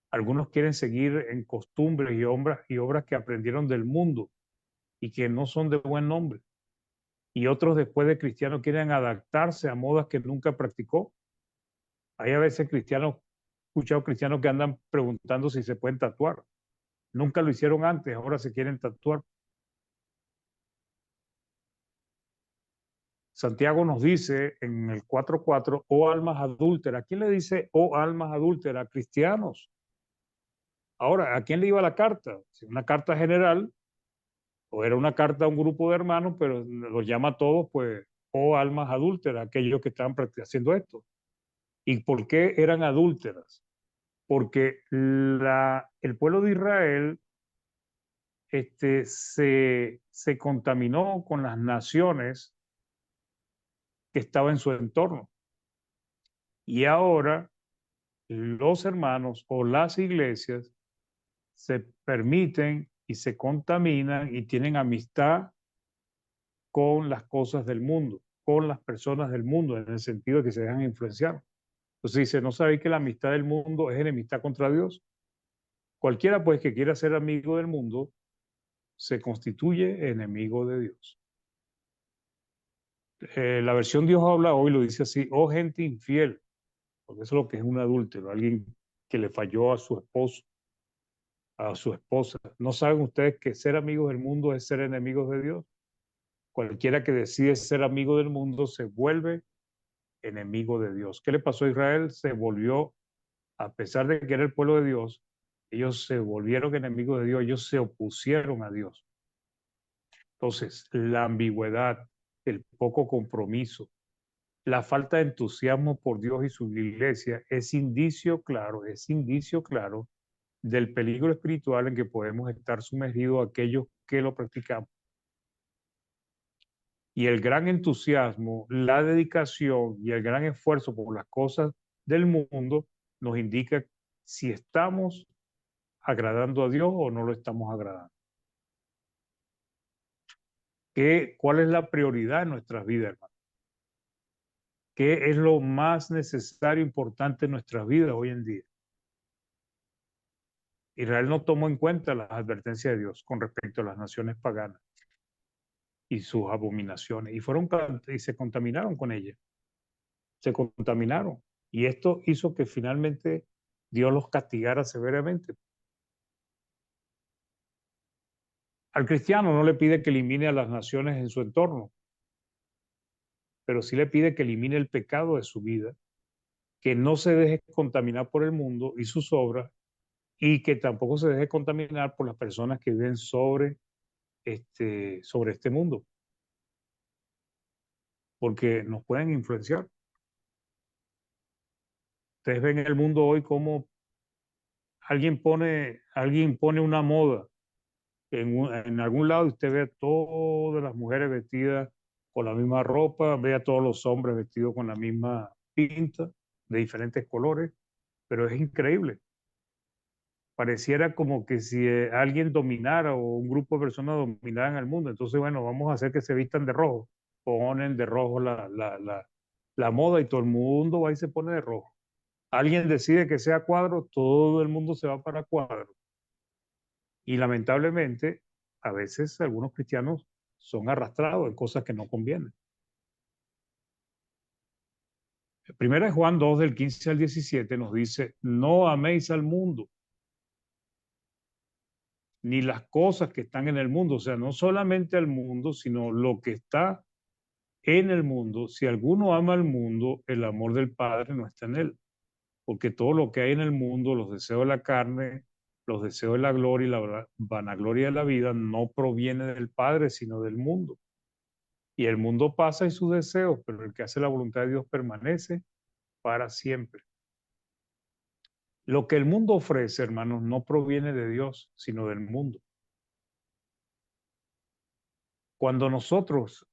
Algunos quieren seguir en costumbres y obras que aprendieron del mundo y que no son de buen nombre. Y otros, después de cristianos, quieren adaptarse a modas que nunca practicó. Hay a veces cristianos, escuchado cristianos que andan preguntando si se pueden tatuar. Nunca lo hicieron antes, ahora se quieren tatuar. Santiago nos dice en el 4:4, oh almas adúlteras. ¿Quién le dice, oh almas adúlteras? Cristianos. Ahora, ¿a quién le iba la carta? Si una carta general, o era una carta a un grupo de hermanos, pero los llama a todos, pues, oh almas adúlteras, aquellos que estaban haciendo esto. ¿Y por qué eran adúlteras? Porque el pueblo de Israel se contaminó con las naciones que estaban en su entorno. Y ahora los hermanos o las iglesias se permiten y se contaminan y tienen amistad con las cosas del mundo, con las personas del mundo, en el sentido de que se dejan influenciar. Entonces dice, ¿no sabéis que la amistad del mundo es enemistad contra Dios? Cualquiera pues que quiera ser amigo del mundo se constituye enemigo de Dios. La versión Dios habla hoy lo dice así, oh gente infiel, porque eso es lo que es un adúltero, alguien que le falló a su esposo, a su esposa. ¿No saben ustedes que ser amigos del mundo es ser enemigos de Dios? Cualquiera que decide ser amigo del mundo se vuelve enemigo de Dios. ¿Qué le pasó a Israel? Se volvió, a pesar de que era el pueblo de Dios, ellos se volvieron enemigos de Dios, ellos se opusieron a Dios. Entonces, la ambigüedad, el poco compromiso, la falta de entusiasmo por Dios y su iglesia es indicio claro del peligro espiritual en que podemos estar sumergidos aquellos que lo practicamos. y el gran entusiasmo, la dedicación y el gran esfuerzo por las cosas del mundo nos indica si estamos agradando a Dios o no lo estamos agradando. ¿Cuál es la prioridad en nuestras vidas, hermano? ¿Qué es lo más necesario, importante en nuestras vidas hoy en día? Israel no tomó en cuenta las advertencias de Dios con respecto a las naciones paganas y sus abominaciones, y se contaminaron con ellas, se contaminaron. Y esto hizo que finalmente Dios los castigara severamente. Al cristiano no le pide que elimine a las naciones en su entorno, pero sí le pide que elimine el pecado de su vida, que no se deje contaminar por el mundo y sus obras, y que tampoco se deje contaminar por las personas que viven sobre este mundo, porque nos pueden influenciar. Ustedes ven en el mundo hoy como alguien pone una moda en algún lado y usted ve a todas las mujeres vestidas con la misma ropa, ve a todos los hombres vestidos con la misma pinta de diferentes colores, pero es increíble. Pareciera como que si alguien dominara o un grupo de personas dominaran el mundo, entonces bueno, vamos a hacer que se vistan de rojo, ponen de rojo la moda y todo el mundo va y se pone de rojo. Alguien decide que sea cuadro, todo el mundo se va para cuadro. Y lamentablemente, a veces algunos cristianos son arrastrados en cosas que no convienen. Primera de Juan 2, del 15 al 17, nos dice, no améis al mundo, ni las cosas que están en el mundo. O sea, no solamente al mundo, sino lo que está en el mundo. Si alguno ama al mundo, el amor del Padre no está en él. Porque todo lo que hay en el mundo, los deseos de la carne, los deseos de la gloria y la vanagloria de la vida, no proviene del Padre, sino del mundo. Y el mundo pasa y sus deseos, pero el que hace la voluntad de Dios permanece para siempre. Lo que el mundo ofrece, hermanos, no proviene de Dios, sino del mundo. Cuando nosotros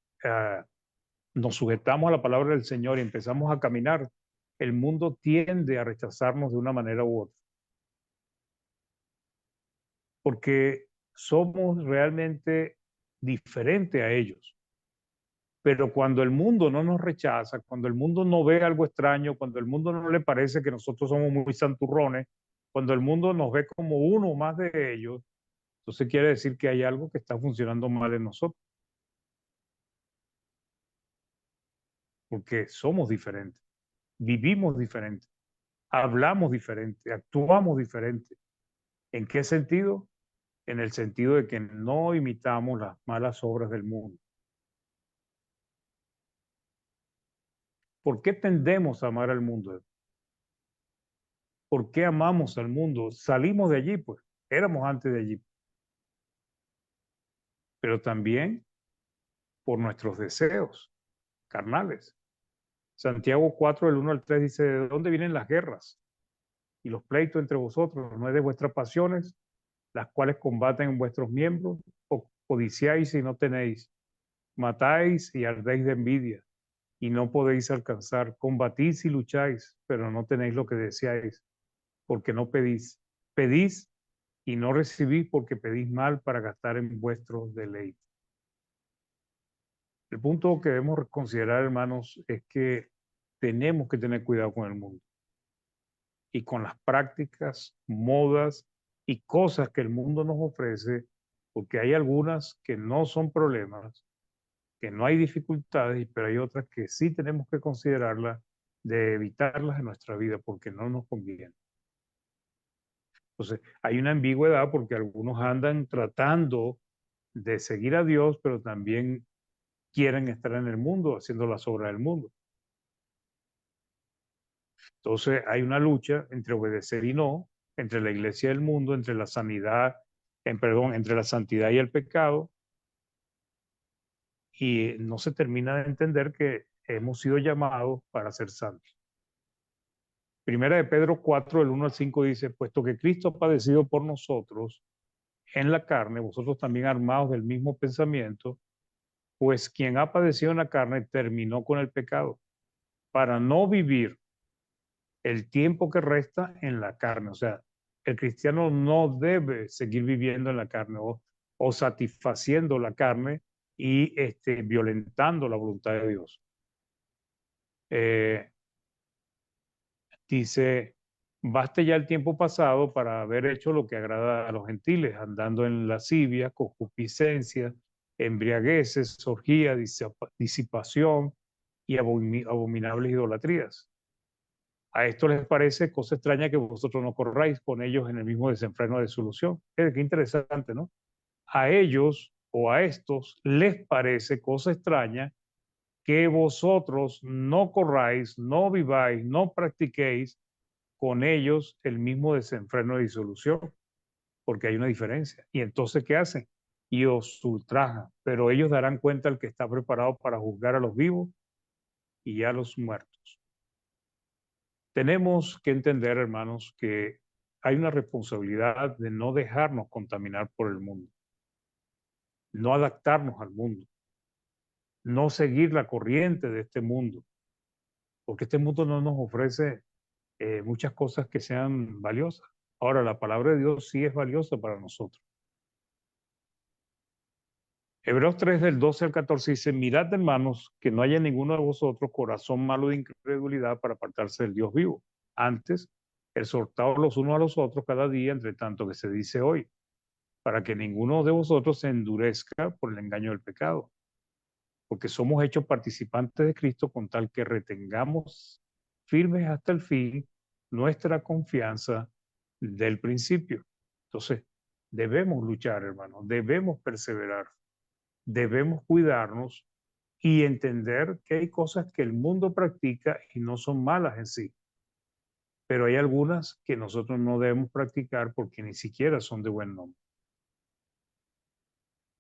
nos sujetamos a la palabra del Señor y empezamos a caminar, el mundo tiende a rechazarnos de una manera u otra. Porque somos realmente diferentes a ellos. Pero cuando el mundo no nos rechaza, cuando el mundo no ve algo extraño, cuando el mundo no le parece que nosotros somos muy santurrones, cuando el mundo nos ve como uno más de ellos, entonces quiere decir que hay algo que está funcionando mal en nosotros. Porque somos diferentes, vivimos diferente, hablamos diferente, actuamos diferente. ¿En qué sentido? En el sentido de que no imitamos las malas obras del mundo. ¿Por qué tendemos a amar al mundo? ¿Por qué amamos al mundo? Salimos de allí, pues, éramos antes de allí. Pero también por nuestros deseos carnales. Santiago 4, del 1 al 3 dice, ¿de dónde vienen las guerras y los pleitos entre vosotros? ¿No es de vuestras pasiones, las cuales combaten en vuestros miembros? ¿O codiciáis y no tenéis? ¿Matáis y ardéis de envidia y no podéis alcanzar? Combatís y lucháis, pero no tenéis lo que deseáis, porque no pedís. Pedís y no recibís porque pedís mal para gastar en vuestros deleites. El punto que debemos considerar, hermanos, es que tenemos que tener cuidado con el mundo y con las prácticas, modas y cosas que el mundo nos ofrece, porque hay algunas que no son problemas, que no hay dificultades, pero hay otras que sí tenemos que considerarlas, de evitarlas en nuestra vida porque no nos conviene. Entonces, hay una ambigüedad porque algunos andan tratando de seguir a Dios, pero también quieren estar en el mundo, haciendo las obras del mundo. Entonces, hay una lucha entre obedecer y no, entre la iglesia y el mundo, entre la sanidad, entre la santidad y el pecado, y no se termina de entender que hemos sido llamados para ser santos. Primera de Pedro 4, del 1 al 5 dice, puesto que Cristo ha padecido por nosotros en la carne, vosotros también armados del mismo pensamiento, pues quien ha padecido en la carne terminó con el pecado, para no vivir el tiempo que resta en la carne. O sea, el cristiano no debe seguir viviendo en la carne o satisfaciendo la carne y violentando la voluntad de Dios. Dice, baste ya el tiempo pasado para haber hecho lo que agrada a los gentiles, andando en lascivia, concupiscencia, embriagueces, orgía, disipación y abominables idolatrías. A esto les parece cosa extraña que vosotros no corráis con ellos en el mismo desenfreno de solución. Qué interesante, ¿no? A ellos o a estos les parece cosa extraña que vosotros no corráis, no viváis, no practiquéis con ellos el mismo desenfreno de disolución, porque hay una diferencia. Y entonces, ¿qué hacen? Y os ultrajan, pero ellos darán cuenta al que está preparado para juzgar a los vivos y a los muertos. Tenemos que entender, hermanos, que hay una responsabilidad de no dejarnos contaminar por el mundo, no adaptarnos al mundo, no seguir la corriente de este mundo, porque este mundo no nos ofrece muchas cosas que sean valiosas. Ahora, la palabra de Dios sí es valiosa para nosotros. Hebreos 3 del 12 al 14 dice, mirad, hermanos, que no haya ninguno de vosotros corazón malo de incredulidad para apartarse del Dios vivo. Antes, exhortaos los unos a los otros cada día, entre tanto que se dice hoy, para que ninguno de vosotros se endurezca por el engaño del pecado, porque somos hechos participantes de Cristo con tal que retengamos firmes hasta el fin nuestra confianza del principio. Entonces, debemos luchar, hermanos, debemos perseverar, debemos cuidarnos y entender que hay cosas que el mundo practica y no son malas en sí, pero hay algunas que nosotros no debemos practicar porque ni siquiera son de buen nombre.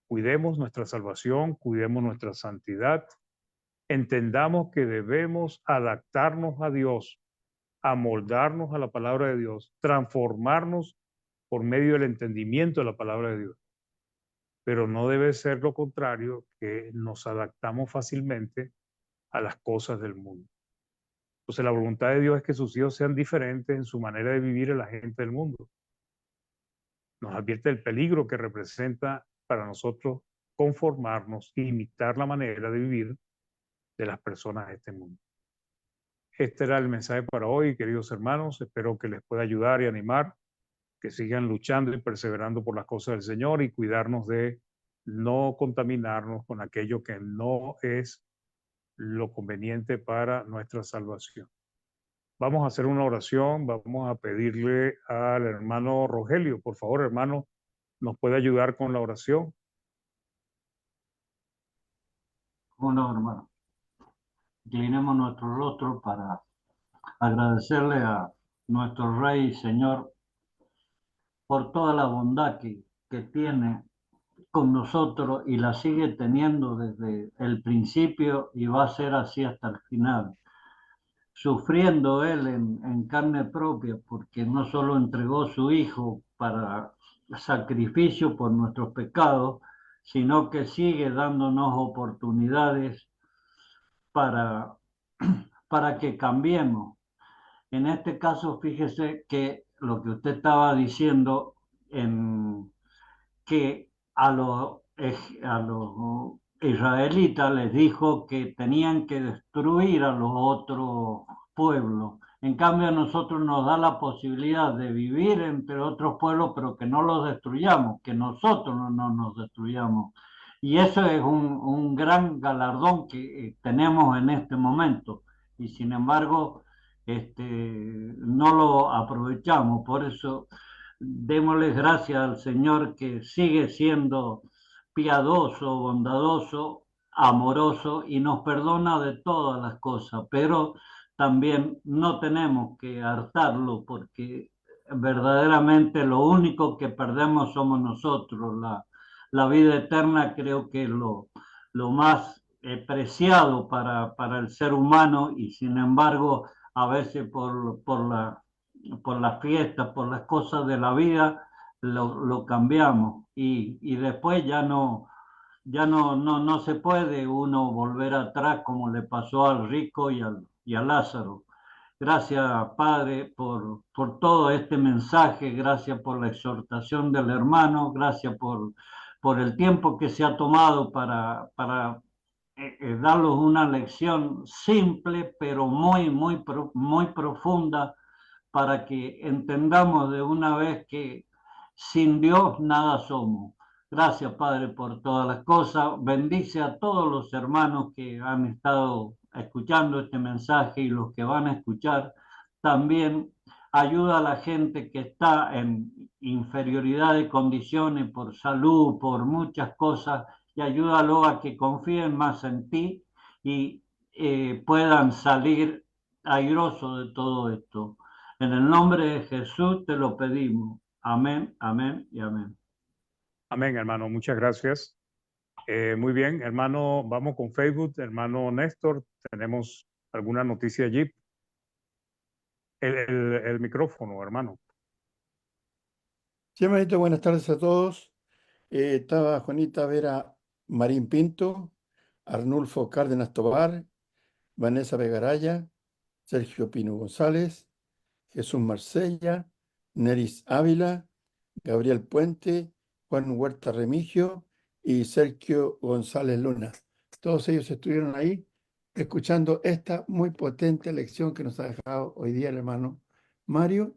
Cuidemos nuestra salvación, cuidemos nuestra santidad, entendamos que debemos adaptarnos a Dios, amoldarnos a la palabra de Dios, transformarnos por medio del entendimiento de la palabra de Dios. Pero no debe ser lo contrario, que nos adaptamos fácilmente a las cosas del mundo. Entonces la voluntad de Dios es que sus hijos sean diferentes en su manera de vivir a la gente del mundo. Nos advierte el peligro que representa para nosotros conformarnos e imitar la manera de vivir de las personas de este mundo. Este era el mensaje para hoy, queridos hermanos. Espero que les pueda ayudar y animar, que sigan luchando y perseverando por las cosas del Señor y cuidarnos de no contaminarnos con aquello que no es lo conveniente para nuestra salvación. Vamos a hacer una oración, vamos a pedirle al hermano Rogelio, por favor, hermano, ¿nos puede ayudar con la oración? Bueno, hermano, inclinemos nuestro rostro para agradecerle a nuestro Rey y Señor por toda la bondad que tiene con nosotros y la sigue teniendo desde el principio y va a ser así hasta el final. Sufriendo Él en carne propia, porque no solo entregó su Hijo para sacrificio por nuestros pecados, sino que sigue dándonos oportunidades para, para que cambiemos. En este caso, fíjese que lo que usted estaba diciendo, que a los israelitas les dijo que tenían que destruir a los otros pueblos. En cambio, a nosotros nos da la posibilidad de vivir entre otros pueblos, pero que no los destruyamos, que nosotros no nos destruyamos. Y eso es un gran galardón que tenemos en este momento. Y sin embargo, no lo aprovechamos. Por eso, démosle gracias al Señor que sigue siendo piadoso, bondadoso, amoroso y nos perdona de todas las cosas, pero también no tenemos que hartarlo porque verdaderamente lo único que perdemos somos nosotros. La vida eterna creo que es lo más preciado para el ser humano y sin embargo a veces por las fiestas, por las cosas de la vida, lo cambiamos y después ya no ya no se puede uno volver atrás como le pasó al rico y a Lázaro. Gracias, Padre, por todo este mensaje, gracias por la exhortación del hermano, gracias por el tiempo que se ha tomado para darnos una lección simple, pero muy profunda, para que entendamos de una vez que sin Dios nada somos. Gracias, Padre, por todas las cosas. Bendice a todos los hermanos que han estado escuchando este mensaje y los que van a escuchar. También ayuda a la gente que está en inferioridad de condiciones por salud, por muchas cosas, y ayúdalo a que confíen más en ti y puedan salir airosos de todo esto. En el nombre de Jesús te lo pedimos. Amén, amén y amén. Amén, hermano. Muchas gracias. Muy bien, hermano. Vamos con Facebook. Hermano Néstor, ¿tenemos alguna noticia allí? El micrófono, hermano. Sí, hermanito, buenas tardes a todos. Estaba Juanita Vera Marín Pinto, Arnulfo Cárdenas Tobar, Vanessa Vegaraya, Sergio Pino González, Jesús Marsella, Neris Ávila, Gabriel Puente, Juan Huerta Remigio y Sergio González Luna. Todos ellos estuvieron ahí escuchando esta muy potente lección que nos ha dejado hoy día el hermano Mario,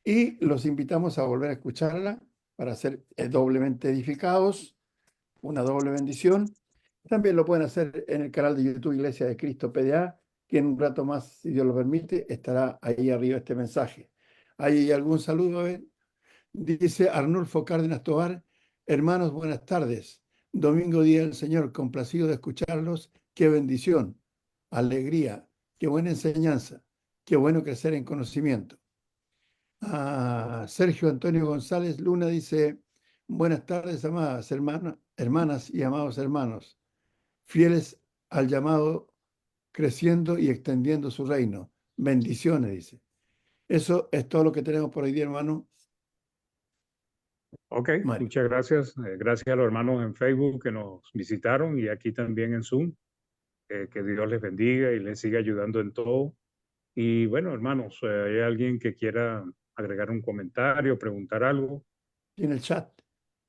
y los invitamos a volver a escucharla para ser doblemente edificados, una doble bendición. También lo pueden hacer en el canal de YouTube Iglesia de Cristo PDA, que en un rato más, si Dios lo permite, estará ahí arriba este mensaje. ¿Hay algún saludo? A ver. Dice Arnulfo Cárdenas Tobar: hermanos, buenas tardes. Domingo día del Señor, complacido de escucharlos. Qué bendición, alegría, qué buena enseñanza, qué bueno crecer en conocimiento. Sergio Antonio González Luna dice: buenas tardes, amadas hermanas y amados hermanos, fieles al llamado, creciendo y extendiendo su reino. Bendiciones, dice. Eso es todo lo que tenemos por hoy día, hermano. Ok, Mario. muchas gracias. Gracias a los hermanos en Facebook que nos visitaron y aquí también en Zoom. Que Dios les bendiga y les siga ayudando en todo. Y bueno, hermanos, ¿hay alguien que quiera agregar un comentario, preguntar algo? En el chat.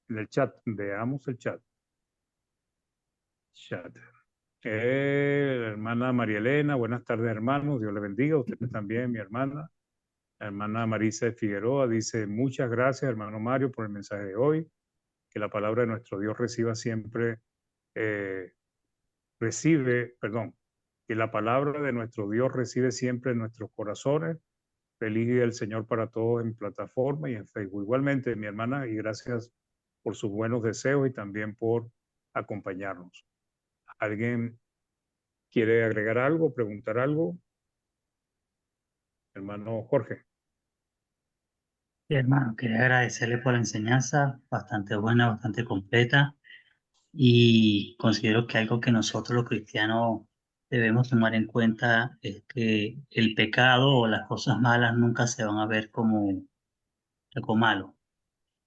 En el chat, veamos el chat. Hermana María Elena, buenas tardes, hermanos. Dios le bendiga. Usted también, mi hermana. La hermana Marisa Figueroa dice: muchas gracias, hermano Mario, por el mensaje de hoy. Que la palabra de nuestro Dios que la palabra de nuestro Dios recibe siempre en nuestros corazones. Feliz día del Señor para todos en plataforma y en Facebook. Igualmente, mi hermana, y gracias por sus buenos deseos y también por acompañarnos. ¿Alguien quiere agregar algo, preguntar algo? Hermano Jorge. Sí, hermano, quería agradecerle por la enseñanza, bastante buena, bastante completa, y considero que algo que nosotros los cristianos debemos tomar en cuenta es que el pecado o las cosas malas nunca se van a ver como algo malo,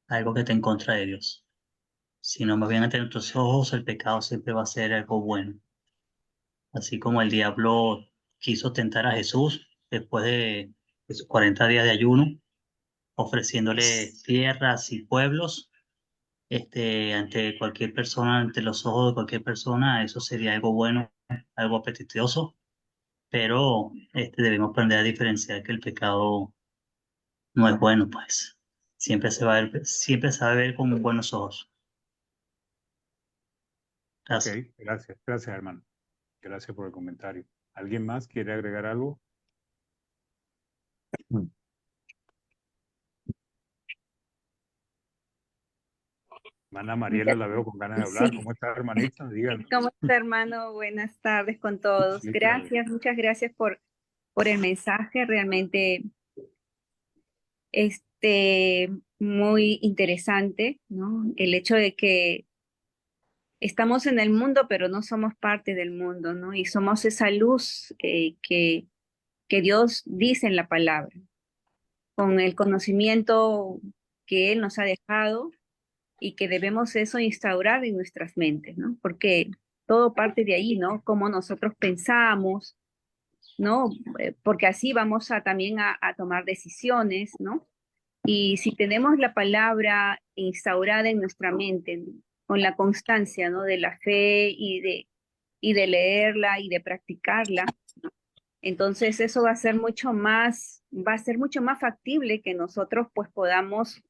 algo que está en contra de Dios, sino más bien ante nuestros ojos el pecado siempre va a ser algo bueno. Así como el diablo quiso tentar a Jesús después de sus 40 días de ayuno, ofreciéndole tierras y pueblos, ante cualquier persona, ante los ojos de cualquier persona, eso sería algo bueno, algo apetitoso, pero debemos aprender a diferenciar que el pecado no es bueno, pues. Siempre se va a ver con buenos ojos. Gracias. Ok, gracias, hermano. Gracias por el comentario. ¿Alguien más quiere agregar algo? Hermana Mariela, la veo con ganas de hablar. Sí. ¿Cómo está, hermanita? Díganme. ¿Cómo está, hermano? Buenas tardes con todos. Feliz tarde. Gracias, muchas gracias por el mensaje. Realmente, muy interesante, ¿no? El hecho de que estamos en el mundo, pero no somos parte del mundo, ¿no? Y somos esa luz que Dios dice en la palabra. Con el conocimiento que Él nos ha dejado, y que debemos eso instaurar en nuestras mentes, ¿no? Porque todo parte de ahí, ¿no? Cómo nosotros pensamos, ¿no? Porque así vamos a también a tomar decisiones, ¿no? Y si tenemos la palabra instaurada en nuestra mente, con la constancia, ¿no? De la fe y de leerla y de practicarla, entonces eso va a ser mucho más factible que nosotros pues podamos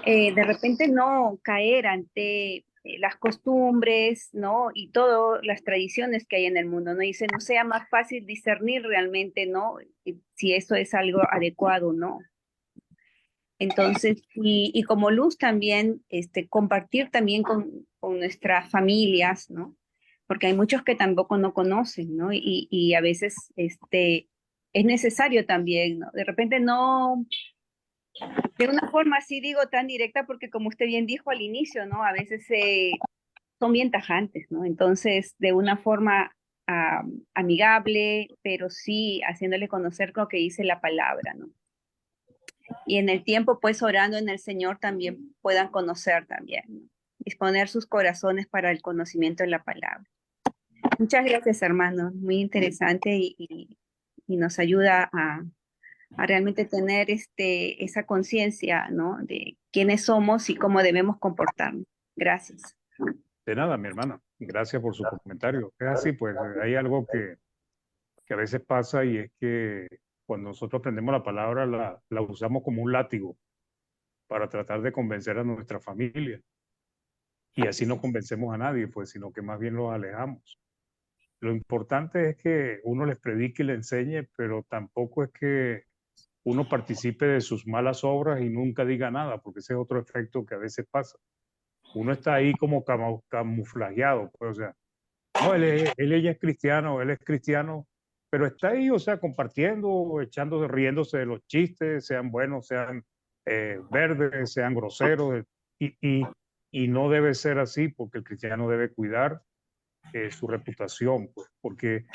de repente no caer ante las costumbres, ¿no? Y todas las tradiciones que hay en el mundo, ¿no? Y se nos sea más fácil discernir realmente, ¿no? Si eso es algo adecuado, ¿no? Entonces, y como luz también, compartir también con nuestras familias, ¿no? Porque hay muchos que tampoco no conocen, ¿no? Y a veces, es necesario también, ¿no? De repente no, de una forma así digo tan directa, porque como usted bien dijo al inicio, ¿no? A veces son bien tajantes, ¿no? Entonces, de una forma amigable, pero sí haciéndole conocer lo que dice la palabra, ¿no? Y en el tiempo, pues orando en el Señor también puedan conocer también, ¿no? Disponer sus corazones para el conocimiento de la palabra. Muchas gracias, hermano. Muy interesante y nos ayuda a realmente tener esa conciencia, ¿no? De quiénes somos y cómo debemos comportarnos. Gracias. De nada, mi hermana. Gracias por su comentario. Es así, pues hay algo que a veces pasa y es que cuando nosotros aprendemos la palabra la usamos como un látigo para tratar de convencer a nuestra familia. Y así no convencemos a nadie, pues, sino que más bien los alejamos. Lo importante es que uno les predique y les enseñe, pero tampoco es que uno participe de sus malas obras y nunca diga nada, porque ese es otro efecto que a veces pasa. Uno está ahí como camuflajeado, pues, o sea, no, ella es cristiano, él es cristiano, pero está ahí, o sea, compartiendo, echando, riéndose de los chistes, sean buenos, sean verdes, sean groseros, y, y, y no debe ser así, porque el cristiano debe cuidar su reputación, pues, porque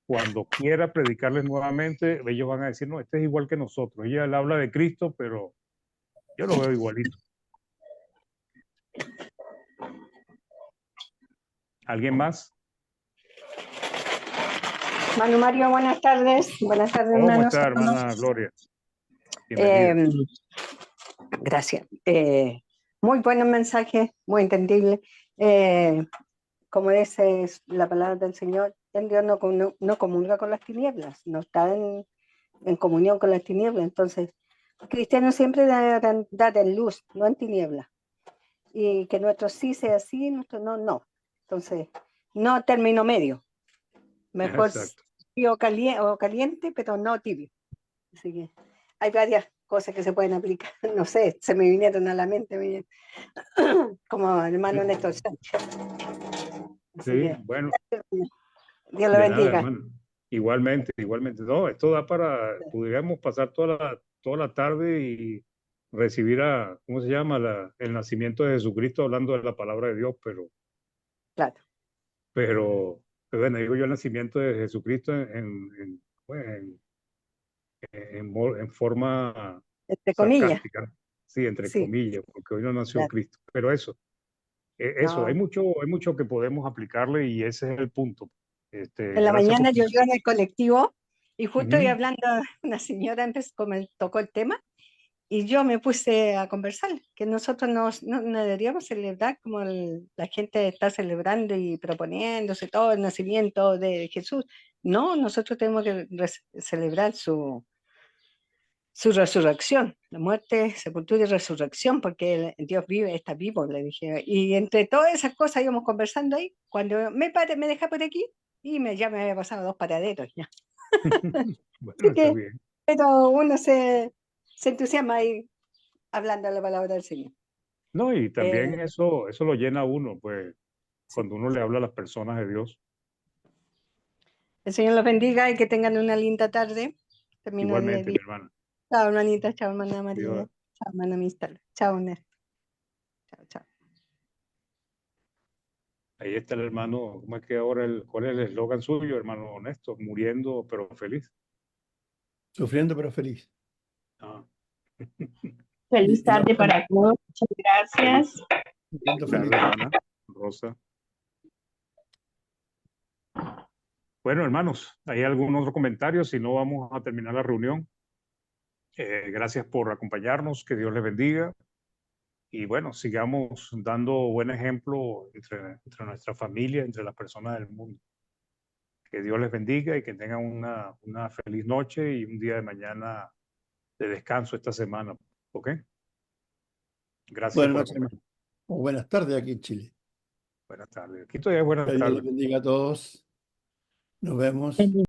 cuando quiera predicarles nuevamente, ellos van a decir, no, este es igual que nosotros. Ella le habla de Cristo, pero yo lo veo igualito. ¿Alguien más? Manu Mario, buenas tardes. Buenas tardes, ¿Cómo hermanos. está, hermana Gloria? Bienvenida. Gracias. Muy buen mensaje, muy entendible. Como dice la palabra del Señor, el Dios no comulga con las tinieblas, no está en comunión con las tinieblas. Entonces, cristianos siempre dar en luz, no en tinieblas. Y que nuestro sí sea sí, nuestro no, no. Entonces, no término medio. Mejor Exacto. frío o caliente, pero no tibio. Así que hay varias cosas que se pueden aplicar. No sé, se me vinieron a la mente como hermano Néstor Sánchez. Así Sí, que, bueno, Dios lo de nada, bendiga. hermano. Igualmente, igualmente. No, esto da para, pudiéramos pasar toda la tarde y recibir ¿cómo se llama? El nacimiento de Jesucristo hablando de la palabra de Dios, Claro. pero bueno, digo yo el nacimiento de Jesucristo pues, en forma Entre comillas. sarcástica, sí, entre Sí, comillas, porque hoy no nació claro. Cristo. Pero eso, No. hay mucho que podemos aplicarle y ese es el punto. En la Gracias por mañana tu... yo iba en el colectivo y justo iba Ujú. hablando, una señora antes tocó el tema y yo me puse a conversar, que nosotros no deberíamos celebrar como la gente está celebrando y proponiéndose todo el nacimiento de Jesús. No, nosotros tenemos que celebrar su resurrección, la muerte, sepultura y resurrección, porque Dios vive, está vivo, le dije. Y entre todas esas cosas íbamos conversando ahí, cuando me dejé por aquí y ya me había pasado 2 paraderos ya. Bueno, Así está que, bien. pero uno se entusiasma ahí hablando la palabra del Señor. No, y Eh, también eso lo llena a uno, pues, sí. cuando uno le habla a las personas de Dios. El Señor los bendiga y que tengan una linda tarde. Termino de Igualmente, mi día. hermana. Chao, hermanita. Chao, hermana María. Dios, Chao, hermana Mistal. Chao, Néstor. Chao, chao. ahí está el hermano, ¿cómo es que ahora cuál es el eslogan suyo, hermano honesto? Muriendo pero feliz. Sufriendo pero feliz. Ah. Feliz Y la tarde para todos. Muchas gracias. Entiendo, Feliz feliz. tarde, Ana, Rosa. Bueno, hermanos, ¿hay algún otro comentario? Si no, vamos a terminar la reunión. Gracias por acompañarnos, que Dios les bendiga. Y bueno, sigamos dando buen ejemplo entre nuestra familia, entre las personas del mundo. Que Dios les bendiga y que tengan una feliz noche y un día de mañana de descanso esta semana. ¿Ok? Gracias Buenas por noches, hermano. acompañarnos. O buenas tardes aquí en Chile. Buenas tardes. Aquí todavía es buenas Que Dios les tardes. bendiga a todos. Nos vemos. Feliz